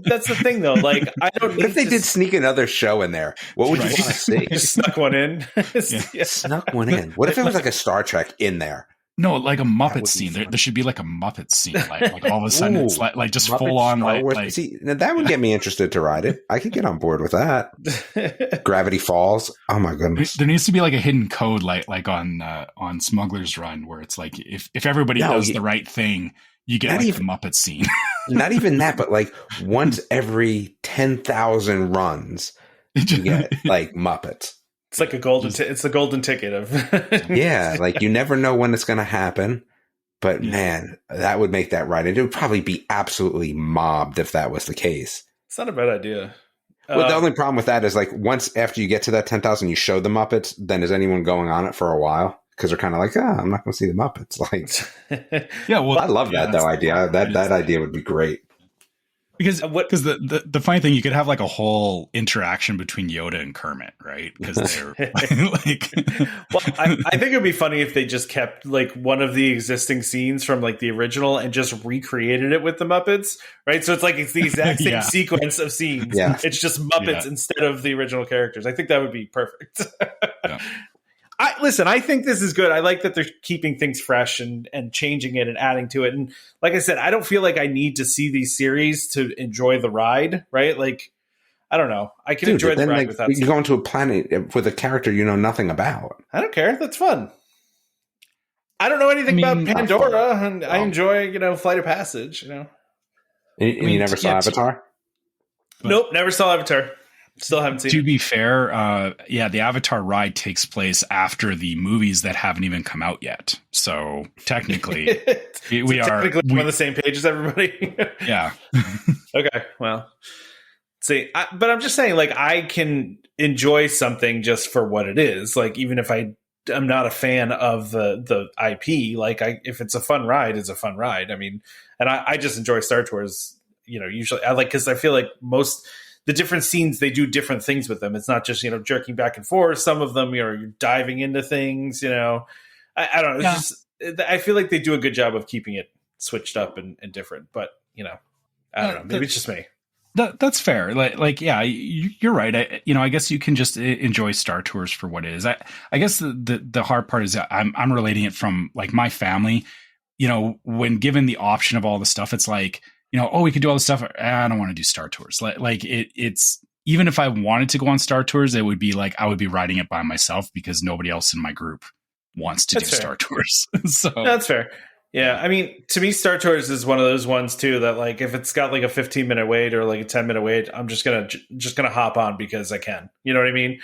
that's the thing though. Like, I don't. What if they did sneak another show in there? What would you want to see? Just snuck one in. Snuck one in. What if it was like a Star Trek in there? No, like a Muppet scene. There should be like a Muppet scene. Like all of a sudden it's like just Muppet full on like. See, now that would get me interested to ride it. I could get on board with that. Gravity Falls. Oh my goodness. There needs to be like a hidden code like on Smuggler's Run, where it's like if everybody does the right thing, you get like the Muppet scene. Not even that, but like once every 10,000 runs, you get like Muppets. It's like it's the golden ticket of yeah, like you never know when it's going to happen, but man, that would make that ride. And it would probably be absolutely mobbed if that was the case. It's not a bad idea. Well, the only problem with that is like once after you get to that 10,000, you show the Muppets, then is anyone going on it for a while? Because they're kind of like, I'm not going to see the Muppets. Like, yeah, well, I love that though idea. That idea would be great. Because the funny thing, you could have like a whole interaction between Yoda and Kermit, right? Because they're like, well, I think it would be funny if they just kept like one of the existing scenes from like the original and just recreated it with the Muppets, right? So it's like it's the exact same sequence of scenes. Yeah. It's just Muppets instead of the original characters. I think that would be perfect. Yeah. I think this is good. I like that they're keeping things fresh and changing it and adding to it. And like I said, I don't feel like I need to see these series to enjoy the ride, right? Like, I don't know. I can enjoy the ride without. You go into a planet with a character you know nothing about. I don't care. That's fun. I don't know anything about Pandora, and I enjoy, Flight of Passage, And you never saw Avatar? Nope, never saw Avatar. Still haven't seen it. To be fair, the Avatar ride takes place after the movies that haven't even come out yet. So technically, we are on the same page as everybody. Yeah. Okay. Well, see, but I'm just saying, like, I can enjoy something just for what it is. Like, even if I'm not a fan of the IP, like, if it's a fun ride, it's a fun ride. I mean, and I just enjoy Star Tours. Usually, because I feel like the different scenes, they do different things with them. It's not just, jerking back and forth. Some of them, you're diving into things, I don't know. It's just, I feel like they do a good job of keeping it switched up and different, but I don't know. Maybe it's just me. That's fair. Like, yeah, you're right. I guess you can just enjoy Star Tours for what it is. I guess the hard part is that I'm relating it from like my family, when given the option of all the stuff, it's like, we could do all this stuff. I don't want to do Star Tours. Like it's even if I wanted to go on Star Tours, it would be like I would be riding it by myself because nobody else in my group wants to do Star Tours. So that's fair. Yeah, I mean, to me, Star Tours is one of those ones too that like if it's got like a 15-minute wait or like a 10-minute wait, I'm just gonna hop on because I can. You know what I mean?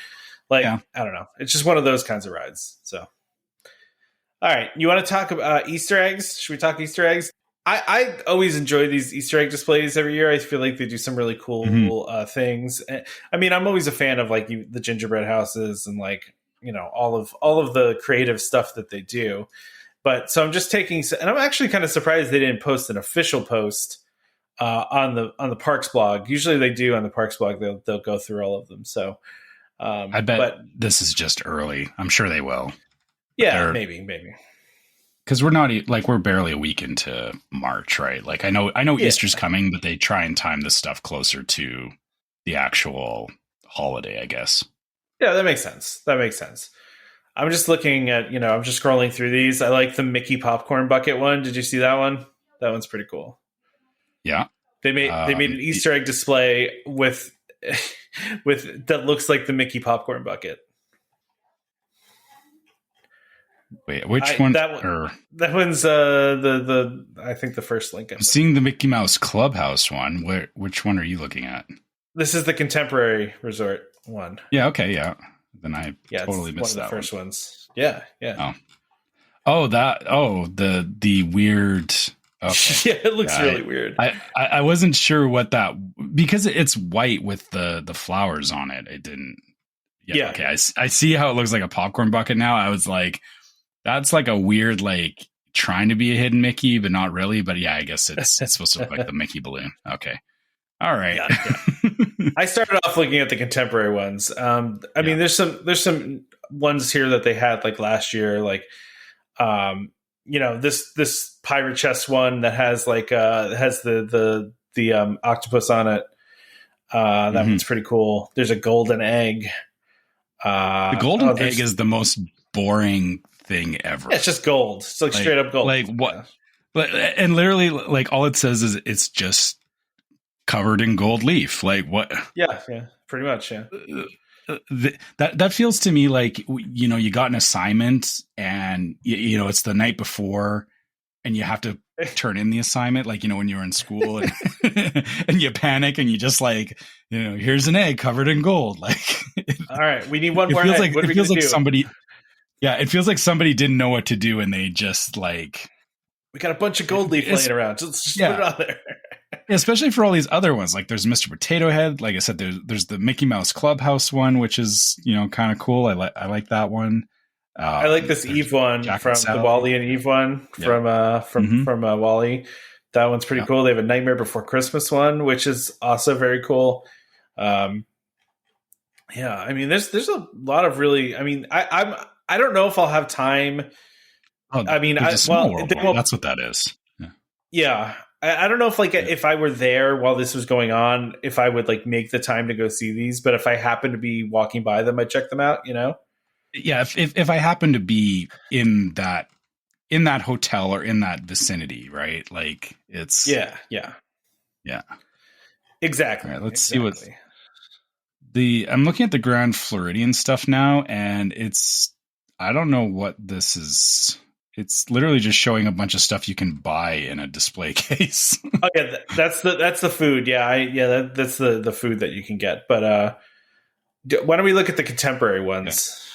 Like I don't know. It's just one of those kinds of rides. So, all right, you want to talk about Easter eggs? Should we talk Easter eggs? I always enjoy these Easter egg displays every year. I feel like they do some really cool things. I mean, I'm always a fan of like the gingerbread houses and like all of the creative stuff that they do. But so I'm just taking, and I'm actually kind of surprised they didn't post an official post on the Parks blog. Usually they do on the Parks blog. They'll go through all of them. So I bet this is just early. I'm sure they will. Yeah, maybe. Because we're barely a week into March, right? Like I know Easter's coming, but they try and time this stuff closer to the actual holiday, I guess. Yeah, that makes sense. I'm just looking at, I'm just scrolling through these. I like the Mickey popcorn bucket one. Did you see that one? That one's pretty cool. Yeah. They made an Easter egg display with that looks like the Mickey popcorn bucket. Wait, which one? That one's the I think the first link. I'm seeing the Mickey Mouse Clubhouse one. Which one are you looking at? This is the Contemporary Resort one. Yeah. Okay. Yeah. Then I totally missed one of that the first ones. Yeah. The weird. Okay. Yeah, it looks really weird. I wasn't sure what that, because it's white with the flowers on it. It didn't. Yeah. Okay. I see how it looks like a popcorn bucket now. I was like, that's like a weird, like trying to be a hidden Mickey, but not really. But yeah, I guess it's supposed to look like the Mickey balloon. Okay. All right. Yeah. I started off looking at the contemporary ones. I mean, there's some ones here that they had like last year, like, this pirate chest one that has like has the octopus on it. That one's pretty cool. There's a golden egg. The golden egg is the most boring thing ever. Yeah, it's just gold. It's like straight up gold. Like what? And literally, like all it says is it's just covered in gold leaf. Like what? Yeah, pretty much. Yeah. That feels to me like, you got an assignment and it's the night before and you have to turn in the assignment, like when you were in school and, and you panic and you just like, here's an egg covered in gold. Like, all right, we need one more egg. Like, it feels like somebody, it feels like somebody didn't know what to do and they just like, we got a bunch of gold leaf laying around. Just put it on there. Especially for all these other ones, like there's Mr. Potato Head. Like I said, there's the Mickey Mouse Clubhouse one, which is kind of cool. I like that one. I like this Eve one from the Wally and Eve one from Wally. That one's pretty cool. They have a Nightmare Before Christmas one, which is also very cool. I mean, there's a lot of really. I mean, I don't know if I'll have time. I mean, that's what that is. Yeah. I don't know if if I were there while this was going on, if I would like make the time to go see these, but if I happen to be walking by them, I'd check them out, Yeah. If I happen to be in that hotel or in that vicinity, right? Like it's. Yeah. Exactly. All right, let's see what I'm looking at the Grand Floridian stuff now, and I don't know what this is. It's literally just showing a bunch of stuff you can buy in a display case. Oh yeah, that's the food. Yeah, that's the food that you can get. But why don't we look at the contemporary ones?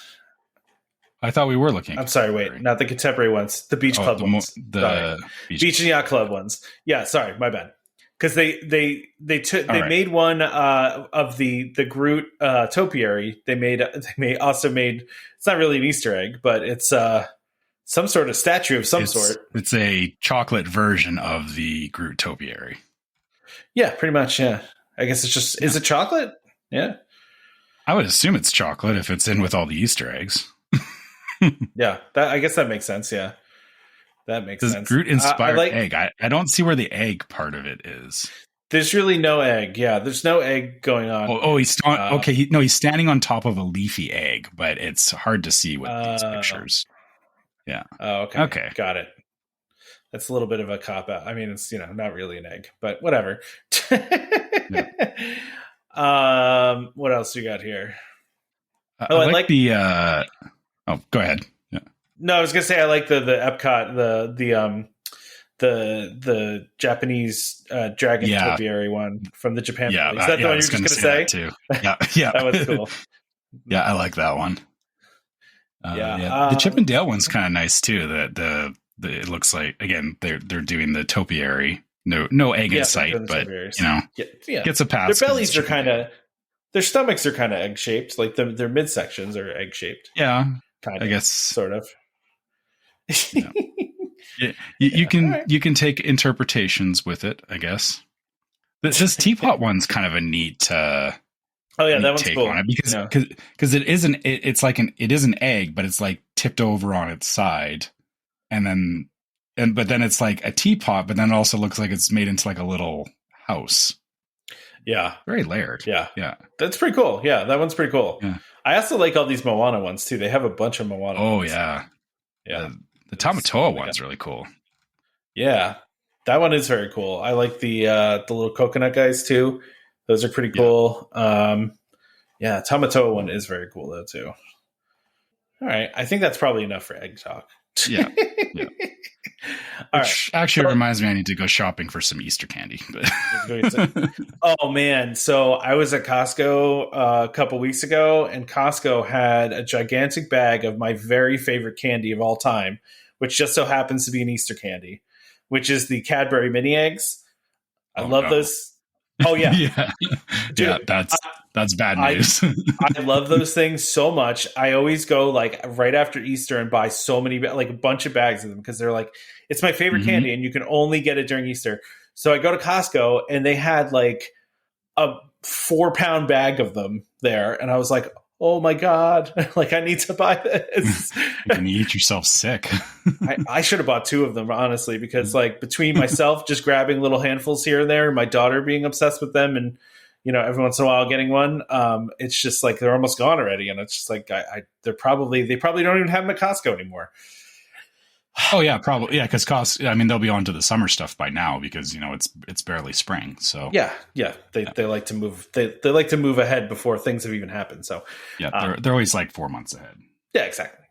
I thought we were looking. I'm sorry, wait, not the contemporary ones. The beach club ones. The beach and yacht club ones. Yeah, sorry, my bad. Because they made one of the Groot topiary. They also made. It's not really an Easter egg, but it's some sort of statue of some sort. It's a chocolate version of the Groot topiary. Yeah, pretty much. Yeah, I guess it's just. Is it chocolate? Yeah, I would assume it's chocolate if it's in with all the Easter eggs. Yeah, I guess that makes sense. Yeah, that makes sense. Groot inspired egg? I don't see where the egg part of it is. There's really no egg. Yeah, there's no egg going on. He's okay. He's standing on top of a leafy egg, but it's hard to see with these pictures. Yeah. Oh, okay. Okay. Got it. That's a little bit of a cop out. I mean, it's, not really an egg, but whatever. What else you got here? I like the, go ahead. Yeah. No, I was going to say, I like the EPCOT, the Japanese dragon topiary one from the Japan. Yeah. Is that the one you're just going to say? Too. Yeah. Yeah. That was cool. Yeah. I like that one. The Chip and Dale one's kind of nice too. That it looks like, again, they're doing the topiary. No egg in sight, but gets a pass. their stomachs are kind of egg shaped, like their midsections are egg shaped. Yeah, kind of. I guess sort of. Yeah. You can take interpretations with it, I guess. This teapot one's kind of a neat. Oh yeah, that one's take cool. On it because it isn't. It's like it is an egg, but it's like tipped over on its side, but then it's like a teapot, but then it also looks like it's made into like a little house. Yeah, very layered. Yeah, that's pretty cool. Yeah, that one's pretty cool. Yeah. I also like all these Moana ones too. They have a bunch of Moana. Oh ones. yeah. Yeah. The Tamatoa one's really cool. Yeah, that one is very cool. I like the little coconut guys too. Those are pretty cool. Yeah, Tamatoa one is very cool though too. All right, I think that's probably enough for egg talk. Yeah. Which actually reminds me I need to go shopping for some Easter candy. Oh man, so I was at Costco a couple weeks ago, and Costco had a gigantic bag of my very favorite candy of all time, which just so happens to be an Easter candy, which is the Cadbury mini eggs. I love those. Oh yeah. Dude, yeah, that's bad news. I love those things so much. I always go like right after Easter and buy so many, like a bunch of bags of them, because they're like, it's my favorite candy and you can only get it during Easter. So I go to Costco and they had like a 4-pound bag of them there. And I was like, oh my God, like I need to buy this. You're going to eat yourself sick. I should have bought 2 of them, honestly, because like between myself just grabbing little handfuls here and there, and my daughter being obsessed with them, and every once in a while getting one, it's just like they're almost gone already, and it's just like they probably don't even have them at Costco anymore. Oh yeah, probably because Costco. I mean, they'll be on to the summer stuff by now because it's barely spring. So yeah, they like to move. They like to move ahead before things have even happened. So yeah, they're always like 4 months ahead. Yeah, exactly.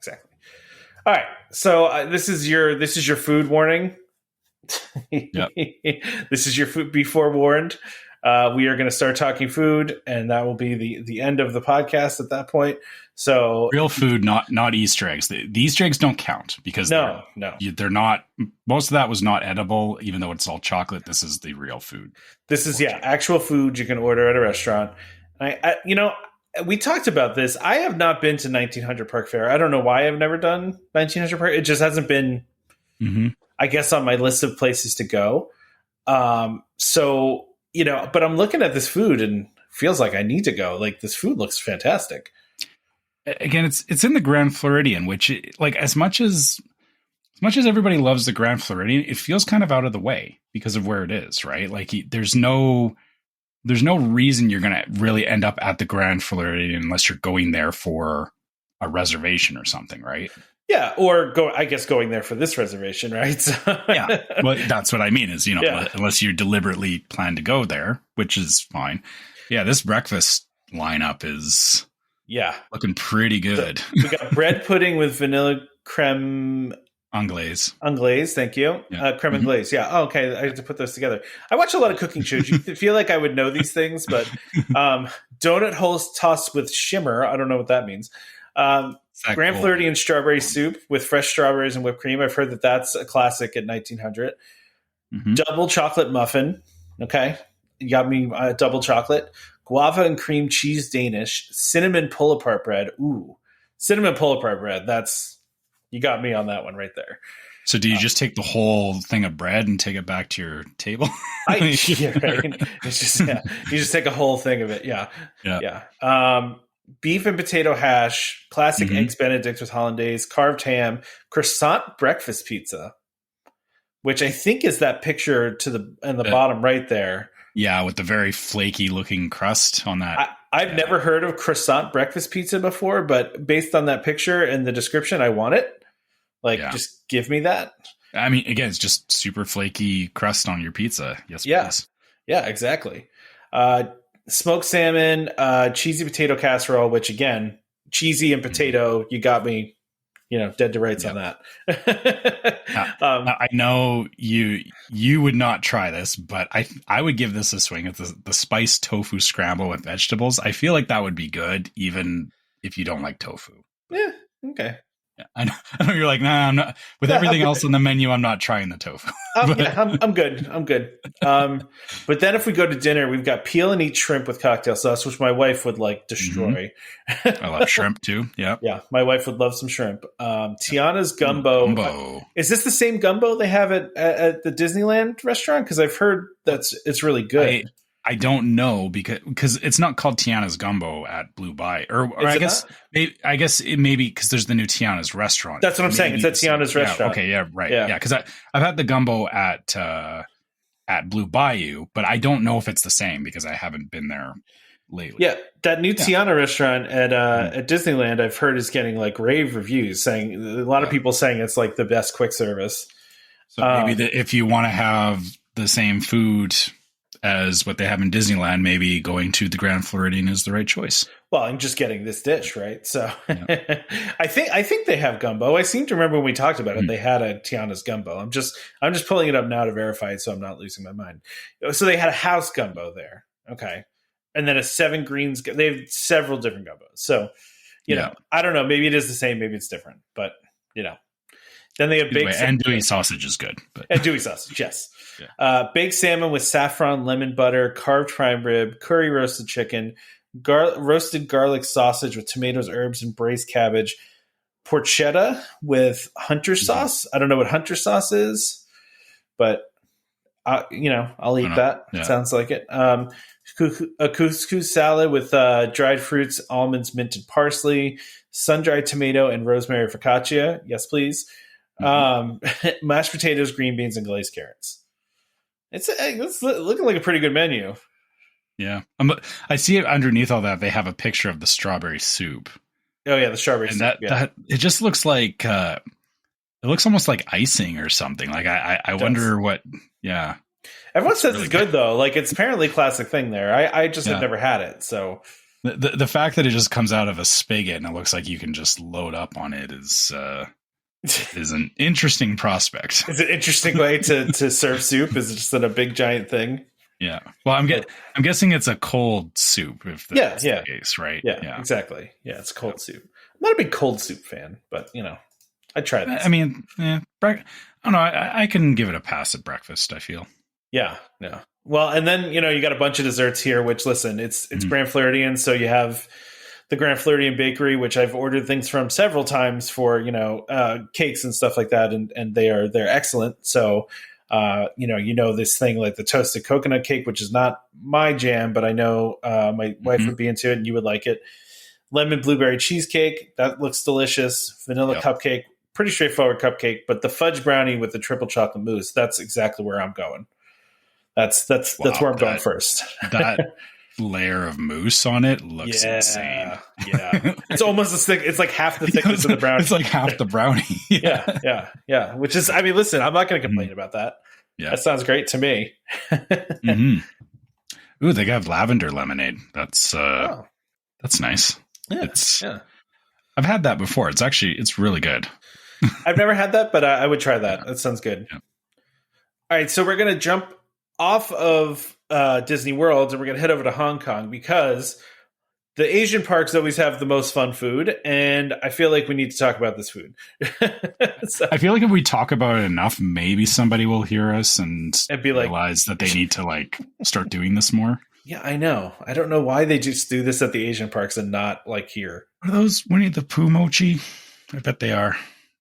All right, so this is your food warning. Yep. This is your food. Be forewarned. We are going to start talking food, and that will be the end of the podcast at that point. So real food, not Easter eggs. The Easter eggs don't count because no, they're not. Most of that was not edible, even though it's all chocolate. This is the real food. This is actual food you can order at a restaurant. We talked about this. I have not been to 1900 Park Fair. I don't know why I've never done 1900 Park. It just hasn't been, I guess, on my list of places to go. So, but I'm looking at this food and feels like I need to go. Like, this food looks fantastic. Again, it's in the Grand Floridian, which, like, as much as everybody loves the Grand Floridian, it feels kind of out of the way because of where it is, right? Like, there's no reason you're going to really end up at the Grand Floridian unless you're going there for a reservation or something, right? Yeah, or going there for this reservation, right? So yeah, well, that's what I mean is, unless you deliberately plan to go there, which is fine. Yeah, this breakfast lineup is looking pretty good. We got bread pudding with vanilla creme anglaise. Thank you. Yeah. Creme anglaise. Yeah. Oh, okay. I have to put those together. I watch a lot of cooking shows. You feel like I would know these things, but donut holes tossed with shimmer. I don't know what that means. Grand Floridian strawberry soup with fresh strawberries and whipped cream. I've heard that that's a classic at 1900. Double chocolate muffin. Okay. You got me double chocolate. Guava and cream cheese Danish. Cinnamon pull-apart bread. Ooh. Cinnamon pull-apart bread. You got me on that one right there. So do you just take the whole thing of bread and take it back to your table? Right. It's just, you just take a whole thing of it. Yeah. Beef and potato hash, classic eggs Benedict with hollandaise, carved ham, croissant breakfast pizza, which I think is that picture in the bottom right there. Yeah, with the very flaky looking crust on that. I've never heard of croissant breakfast pizza before, but based on that picture and the description, I want it. Just give me that. I mean, again, it's just super flaky crust on your pizza. Yes, please. Yeah, exactly. Smoked salmon, cheesy potato casserole, which again, cheesy and potato, you got me, dead to rights on that. I know you would not try this, but I would give this a swing at the spiced tofu scramble with vegetables. I feel like that would be good, even if you don't like tofu. Yeah. Okay. I know you're like, nah, I'm not. With everything else on the menu, I'm not trying the tofu. I'm good. I'm good. But then if we go to dinner, we've got peel and eat shrimp with cocktail sauce, which my wife would like destroy. I love shrimp too. Yeah. Yeah. My wife would love some shrimp. Tiana's gumbo. Is this the same gumbo they have at the Disneyland restaurant? Because I've heard it's really good. I don't know because it's not called Tiana's Gumbo at Blue Bayou, or I guess it may be because there's the new Tiana's restaurant. That's what I'm saying. It's at Tiana's restaurant. Okay, yeah, right, yeah. Because I've had the gumbo at Blue Bayou, but I don't know if it's the same because I haven't been there lately. Yeah, that new Tiana restaurant at Disneyland, I've heard is getting like rave reviews, saying a lot of people saying it's like the best quick service. So maybe if you want to have the same food as what they have in Disneyland, maybe going to the Grand Floridian is the right choice. Well, I'm just getting this dish, right? So I think they have gumbo. I seem to remember when we talked about it, they had a Tiana's gumbo. I'm just pulling it up now to verify it so I'm not losing my mind. So they had a house gumbo there. Okay. And then a 7 greens. They have several different gumbos. So, you know, I don't know. Maybe it is the same. Maybe it's different. But, you know. Then they have baked andouille sausage is good. But. Andouille sausage, yes. Yeah. Baked salmon with saffron, lemon butter, carved prime rib, curry roasted chicken, roasted garlic sausage with tomatoes, herbs, and braised cabbage, porchetta with hunter sauce. I don't know what hunter sauce is, but I'll eat that. Yeah. Sounds like it. A couscous salad with dried fruits, almonds, mint, and parsley, sun-dried tomato, and rosemary focaccia. Yes, please. Mashed potatoes, green beans, and glazed carrots. It's looking like a pretty good menu. Yeah. I see it underneath all that. They have a picture of the strawberry soup. Oh yeah. The strawberry soup. That it just looks like, it looks almost like icing or something. Like I wonder what, yeah. Everyone says really it's good though. Like it's apparently a classic thing there. I just have never had it. So the fact that it just comes out of a spigot and it looks like you can just load up on it is an interesting prospect. It's an interesting way to serve soup. Is it just in a big giant thing? Yeah. Well, I'm guessing it's a cold soup. If that's the case, right? Yeah, exactly. Yeah, it's cold soup. I'm not a big cold soup fan, but I'd try that. I mean, I don't know. I can give it a pass at breakfast. I feel. Yeah. Well, and then you got a bunch of desserts here. Which listen, it's Grand Floridian, so you have the Grand Floridian Bakery, which I've ordered things from several times for, cakes and stuff like that. And they're excellent. So, this thing like the toasted coconut cake, which is not my jam, but I know my wife would be into it and you would like it. Lemon blueberry cheesecake. That looks delicious. Vanilla cupcake, pretty straightforward cupcake, but the fudge brownie with the triple chocolate mousse, that's exactly where I'm going. That's where I'm going first. That layer of mousse on it looks insane. Yeah. It's almost as thick. It's like half the thickness of the brownie. It's like half the brownie. Yeah. Which is, listen, I'm not going to complain about that. Yeah. That sounds great to me. Ooh, they got lavender lemonade. That's nice. Yeah. I've had that before. It's really good. I've never had that, but I would try that. That sounds good. Yeah. All right. So we're going to jump off of Disney World and we're going to head over to Hong Kong because the Asian parks always have the most fun food. And I feel like we need to talk about this food. I feel like if we talk about it enough, maybe somebody will hear us and be like, realize that they need to start doing this more. Yeah, I know. I don't know why they just do this at the Asian parks and not here. Are those Winnie the Pooh mochi? I bet they are.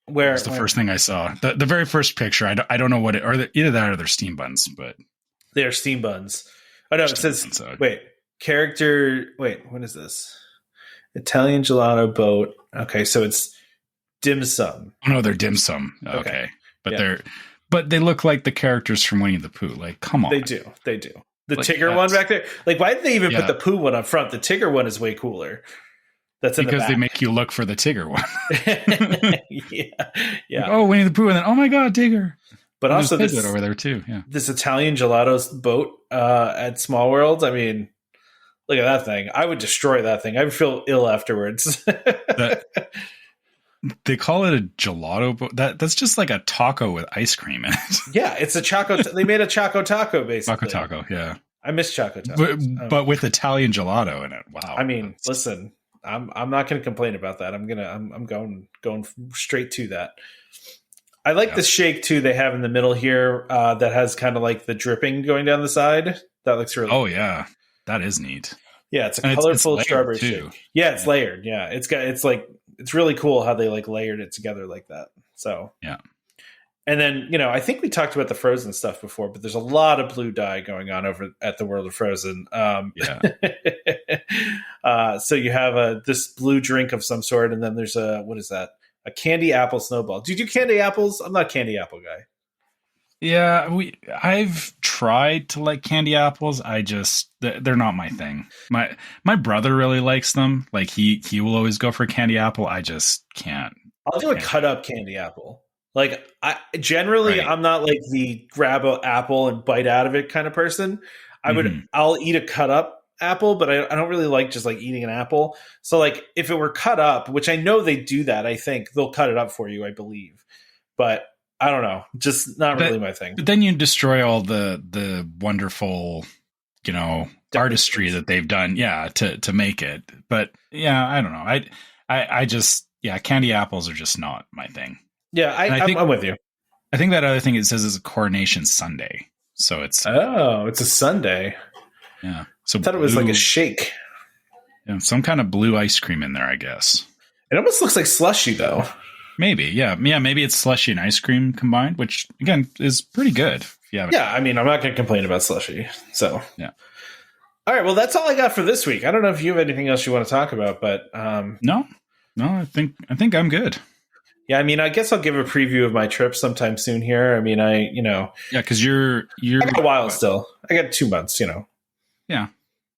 Where's the first thing I saw? The very first picture. I don't know what it are. Either that or they're steam buns, but they are steam buns. Oh no, it says what is this? Italian gelato boat. Okay, so it's dim sum. Oh no, they're dim sum. Okay. But they look like the characters from Winnie the Pooh. Like, come on. They do. The Tigger one back there. Like, why did they even put the Pooh one up front? The Tigger one is way cooler. That's because they make you look for the Tigger one. Yeah. Like, oh, Winnie the Pooh, and then oh my god, Tigger. But and also this over there too. Yeah. This Italian gelato boat at Small World. I mean, look at that thing. I would destroy that thing. I would feel ill afterwards. They call it a gelato boat. That's just like a taco with ice cream in it. Yeah, it's a Choco. They made a Choco Taco basically. Choco Taco, yeah. I miss Choco Tacos. But with Italian gelato in it. Wow. I mean, listen, I'm not going to complain about that. I'm going straight to that. I like the shake too they have in the middle here that has kind of like the dripping going down the side. That looks really cool. Yeah. That is neat. Yeah, it's a colorful strawberry shake. Yeah, it's layered. Yeah, it's really cool how they like layered it together like that. So yeah. And then, I think we talked about the Frozen stuff before, but there's a lot of blue dye going on over at the World of Frozen. So you have this blue drink of some sort, and then there's what is that? A candy apple snowball. Do you do candy apples? I'm not a candy apple guy. Yeah, I've tried to like candy apples. They're not my thing. My brother really likes them. Like he will always go for candy apple. I just can't. I'll do a cut up candy apple. Like I'm not like the grab an apple and bite out of it kind of person. I'll eat a cut up apple, but I don't really like just like eating an apple. So like if it were cut up, which I know they do that, I think they'll cut it up for you, I believe. But I don't know, just not really my thing. But then you destroy all the wonderful, artistry that they've done, to make it. But yeah, I don't know. I just candy apples are just not my thing. Yeah, I'm with you. I think that other thing it says is a Coronation Sundae. So it's a sundae. Yeah. So I thought it was like a shake. Yeah, some kind of blue ice cream in there, I guess. It almost looks like slushy though. Maybe, yeah. Maybe it's slushy and ice cream combined, which again is pretty good. Yeah, I mean, I'm not going to complain about slushy. So yeah. All right, well, that's all I got for this week. I don't know if you have anything else you want to talk about, but no, I think I'm good. Yeah, I mean, I guess I'll give a preview of my trip sometime soon here. I mean, because you're I got a while still. I got 2 months, Yeah.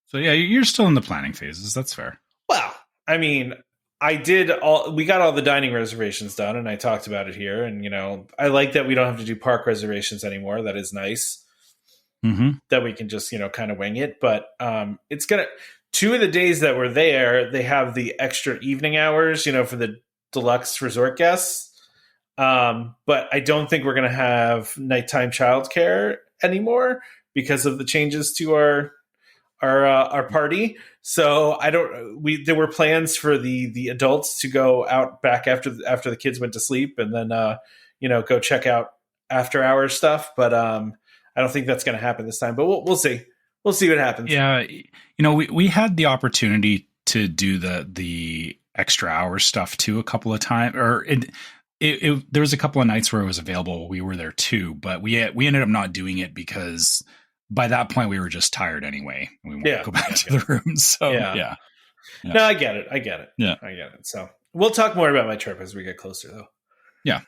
So yeah, you're still in the planning phases. That's fair. Well, I mean, we got all the dining reservations done, and I talked about it here. And, I like that we don't have to do park reservations anymore. That is nice. Mm-hmm. That we can just, kind of wing it. But it's going to, 2 of the days that we're there, they have the extra evening hours, for the deluxe resort guests. But I don't think we're going to have nighttime childcare anymore because of the changes to our party. So there were plans for the adults to go out back after the kids went to sleep and then, go check out after hours stuff. But I don't think that's going to happen this time, but we'll see. We'll see what happens. Yeah. We had the opportunity to do the extra hour stuff too a couple of times, or there was a couple of nights where it was available. We were there too, but we ended up not doing it because by that point we were just tired anyway. We wanted to go back to the room. So yeah. No, I get it. Yeah. I get it. So we'll talk more about my trip as we get closer though. Yeah.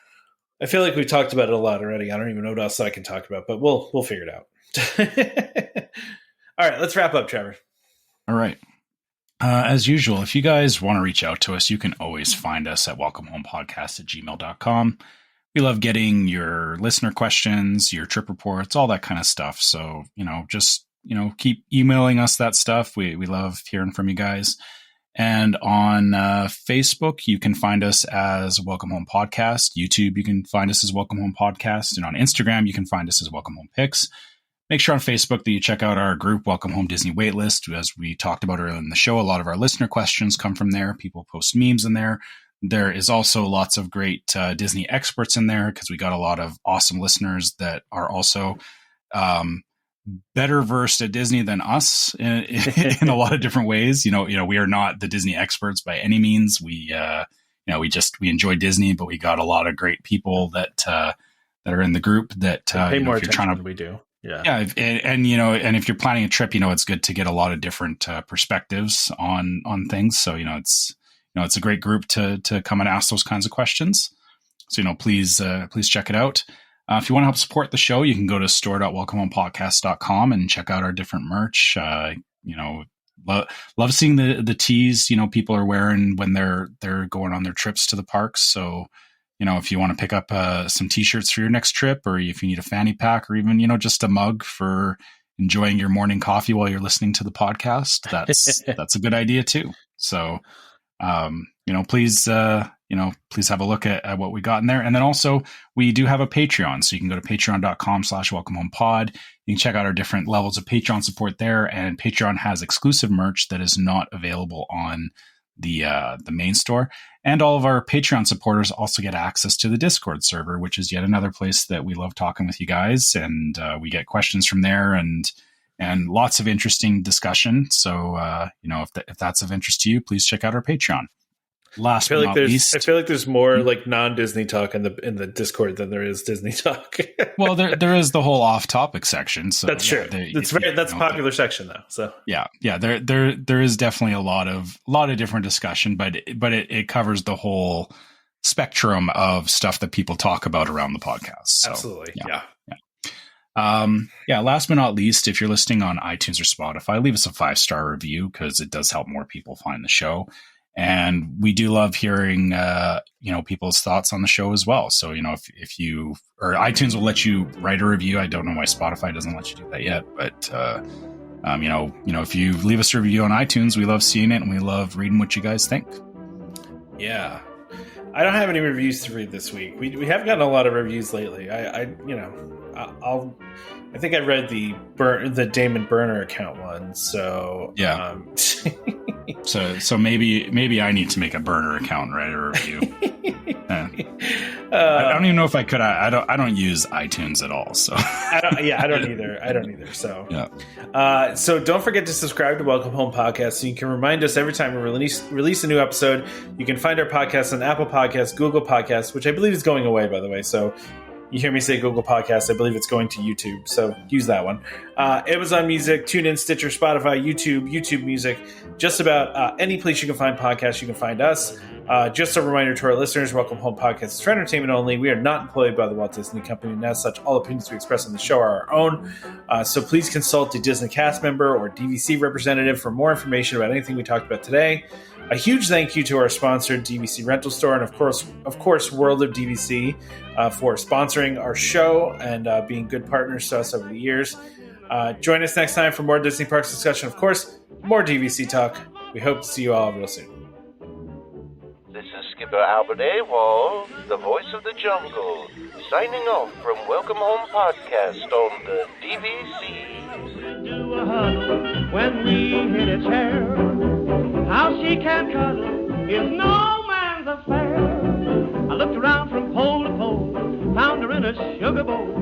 I feel like we talked about it a lot already. I don't even know what else I can talk about, but we'll figure it out. All right, let's wrap up, Trevor. All right. As usual, if you guys want to reach out to us, you can always find us at welcomehomepodcast@gmail.com. We love getting your listener questions, your trip reports, all that kind of stuff. So, just, keep emailing us that stuff. We love hearing from you guys. And on Facebook, you can find us as Welcome Home Podcast. YouTube, you can find us as Welcome Home Podcast. And on Instagram, you can find us as Welcome Home Pics. Make sure on Facebook that you check out our group, Welcome Home Disney Waitlist. As we talked about earlier in the show, a lot of our listener questions come from there. People post memes in there. There is also lots of great Disney experts in there because we got a lot of awesome listeners that are also better versed at Disney than us in a lot of different ways. We are not the Disney experts by any means. We enjoy Disney, but we got a lot of great people that are in the group that pay more attention than we do. Yeah. And if you're planning a trip, it's good to get a lot of different perspectives on things. So, it's a great group to come and ask those kinds of questions. So, please check it out. If you want to help support the show, you can go to store.welcomehomepodcast.com and check out our different merch. Love seeing the tees, people are wearing when they're going on their trips to the parks. So, if you want to pick up some t-shirts for your next trip, or if you need a fanny pack, or even, just a mug for enjoying your morning coffee while you're listening to the podcast, that's a good idea too. So, please have a look at what we got in there. And then also we do have a Patreon. So you can go to patreon.com/welcomehomepod. You can check out our different levels of Patreon support there. And Patreon has exclusive merch that is not available on the main store. And all of our Patreon supporters also get access to the Discord server, which is yet another place that we love talking with you guys. And we get questions from there and lots of interesting discussion. So, if that's of interest to you, please check out our Patreon. Last but not least, I feel like there's more like non-Disney talk in the Discord than there is Disney talk. Well, there is the whole off-topic section. So that's true. That's a popular section though. So yeah. There is definitely a lot of different discussion, but it covers the whole spectrum of stuff that people talk about around the podcast. So, absolutely, yeah. Last but not least, if you're listening on iTunes or Spotify, leave us a 5-star review because it does help more people find the show. And we do love hearing, people's thoughts on the show as well. So, if you, or iTunes will let you write a review. I don't know why Spotify doesn't let you do that yet, but, if you leave us a review on iTunes, we love seeing it and we love reading what you guys think. Yeah. I don't have any reviews to read this week. We have gotten a lot of reviews lately. I think I read the Damon Burner account one. So yeah. So maybe I need to make a burner account and write a review. I don't even know if I could. I don't use iTunes at all. So I don't either. So yeah. So don't forget to subscribe to Welcome Home Podcast so you can remind us every time we release a new episode. You can find our podcast on Apple Podcasts, Google Podcasts, which I believe is going away, by the way. So you hear me say Google Podcasts, I believe it's going to YouTube, so use that one. Amazon Music, TuneIn, Stitcher, Spotify, YouTube Music, just about any place you can find podcasts, you can find us. Just a reminder to our listeners, Welcome Home Podcast is for entertainment only. We are not employed by the Walt Disney Company, and as such, all opinions we express on the show are our own. So please consult a Disney cast member or DVC representative for more information about anything we talked about today. A huge thank you to our sponsor, DVC Rental Store, and of course, World of DVC for sponsoring our show and being good partners to us over the years. Join us next time for more Disney Parks discussion. Of course, more DVC talk. We hope to see you all real soon. This is Skipper Albert Awol, the voice of the jungle, signing off from Welcome Home Podcast on the DVC. Do a huddle when we hit its hair. How she can cuddle is no man's affair. I looked around from pole to pole, found her in a sugar bowl.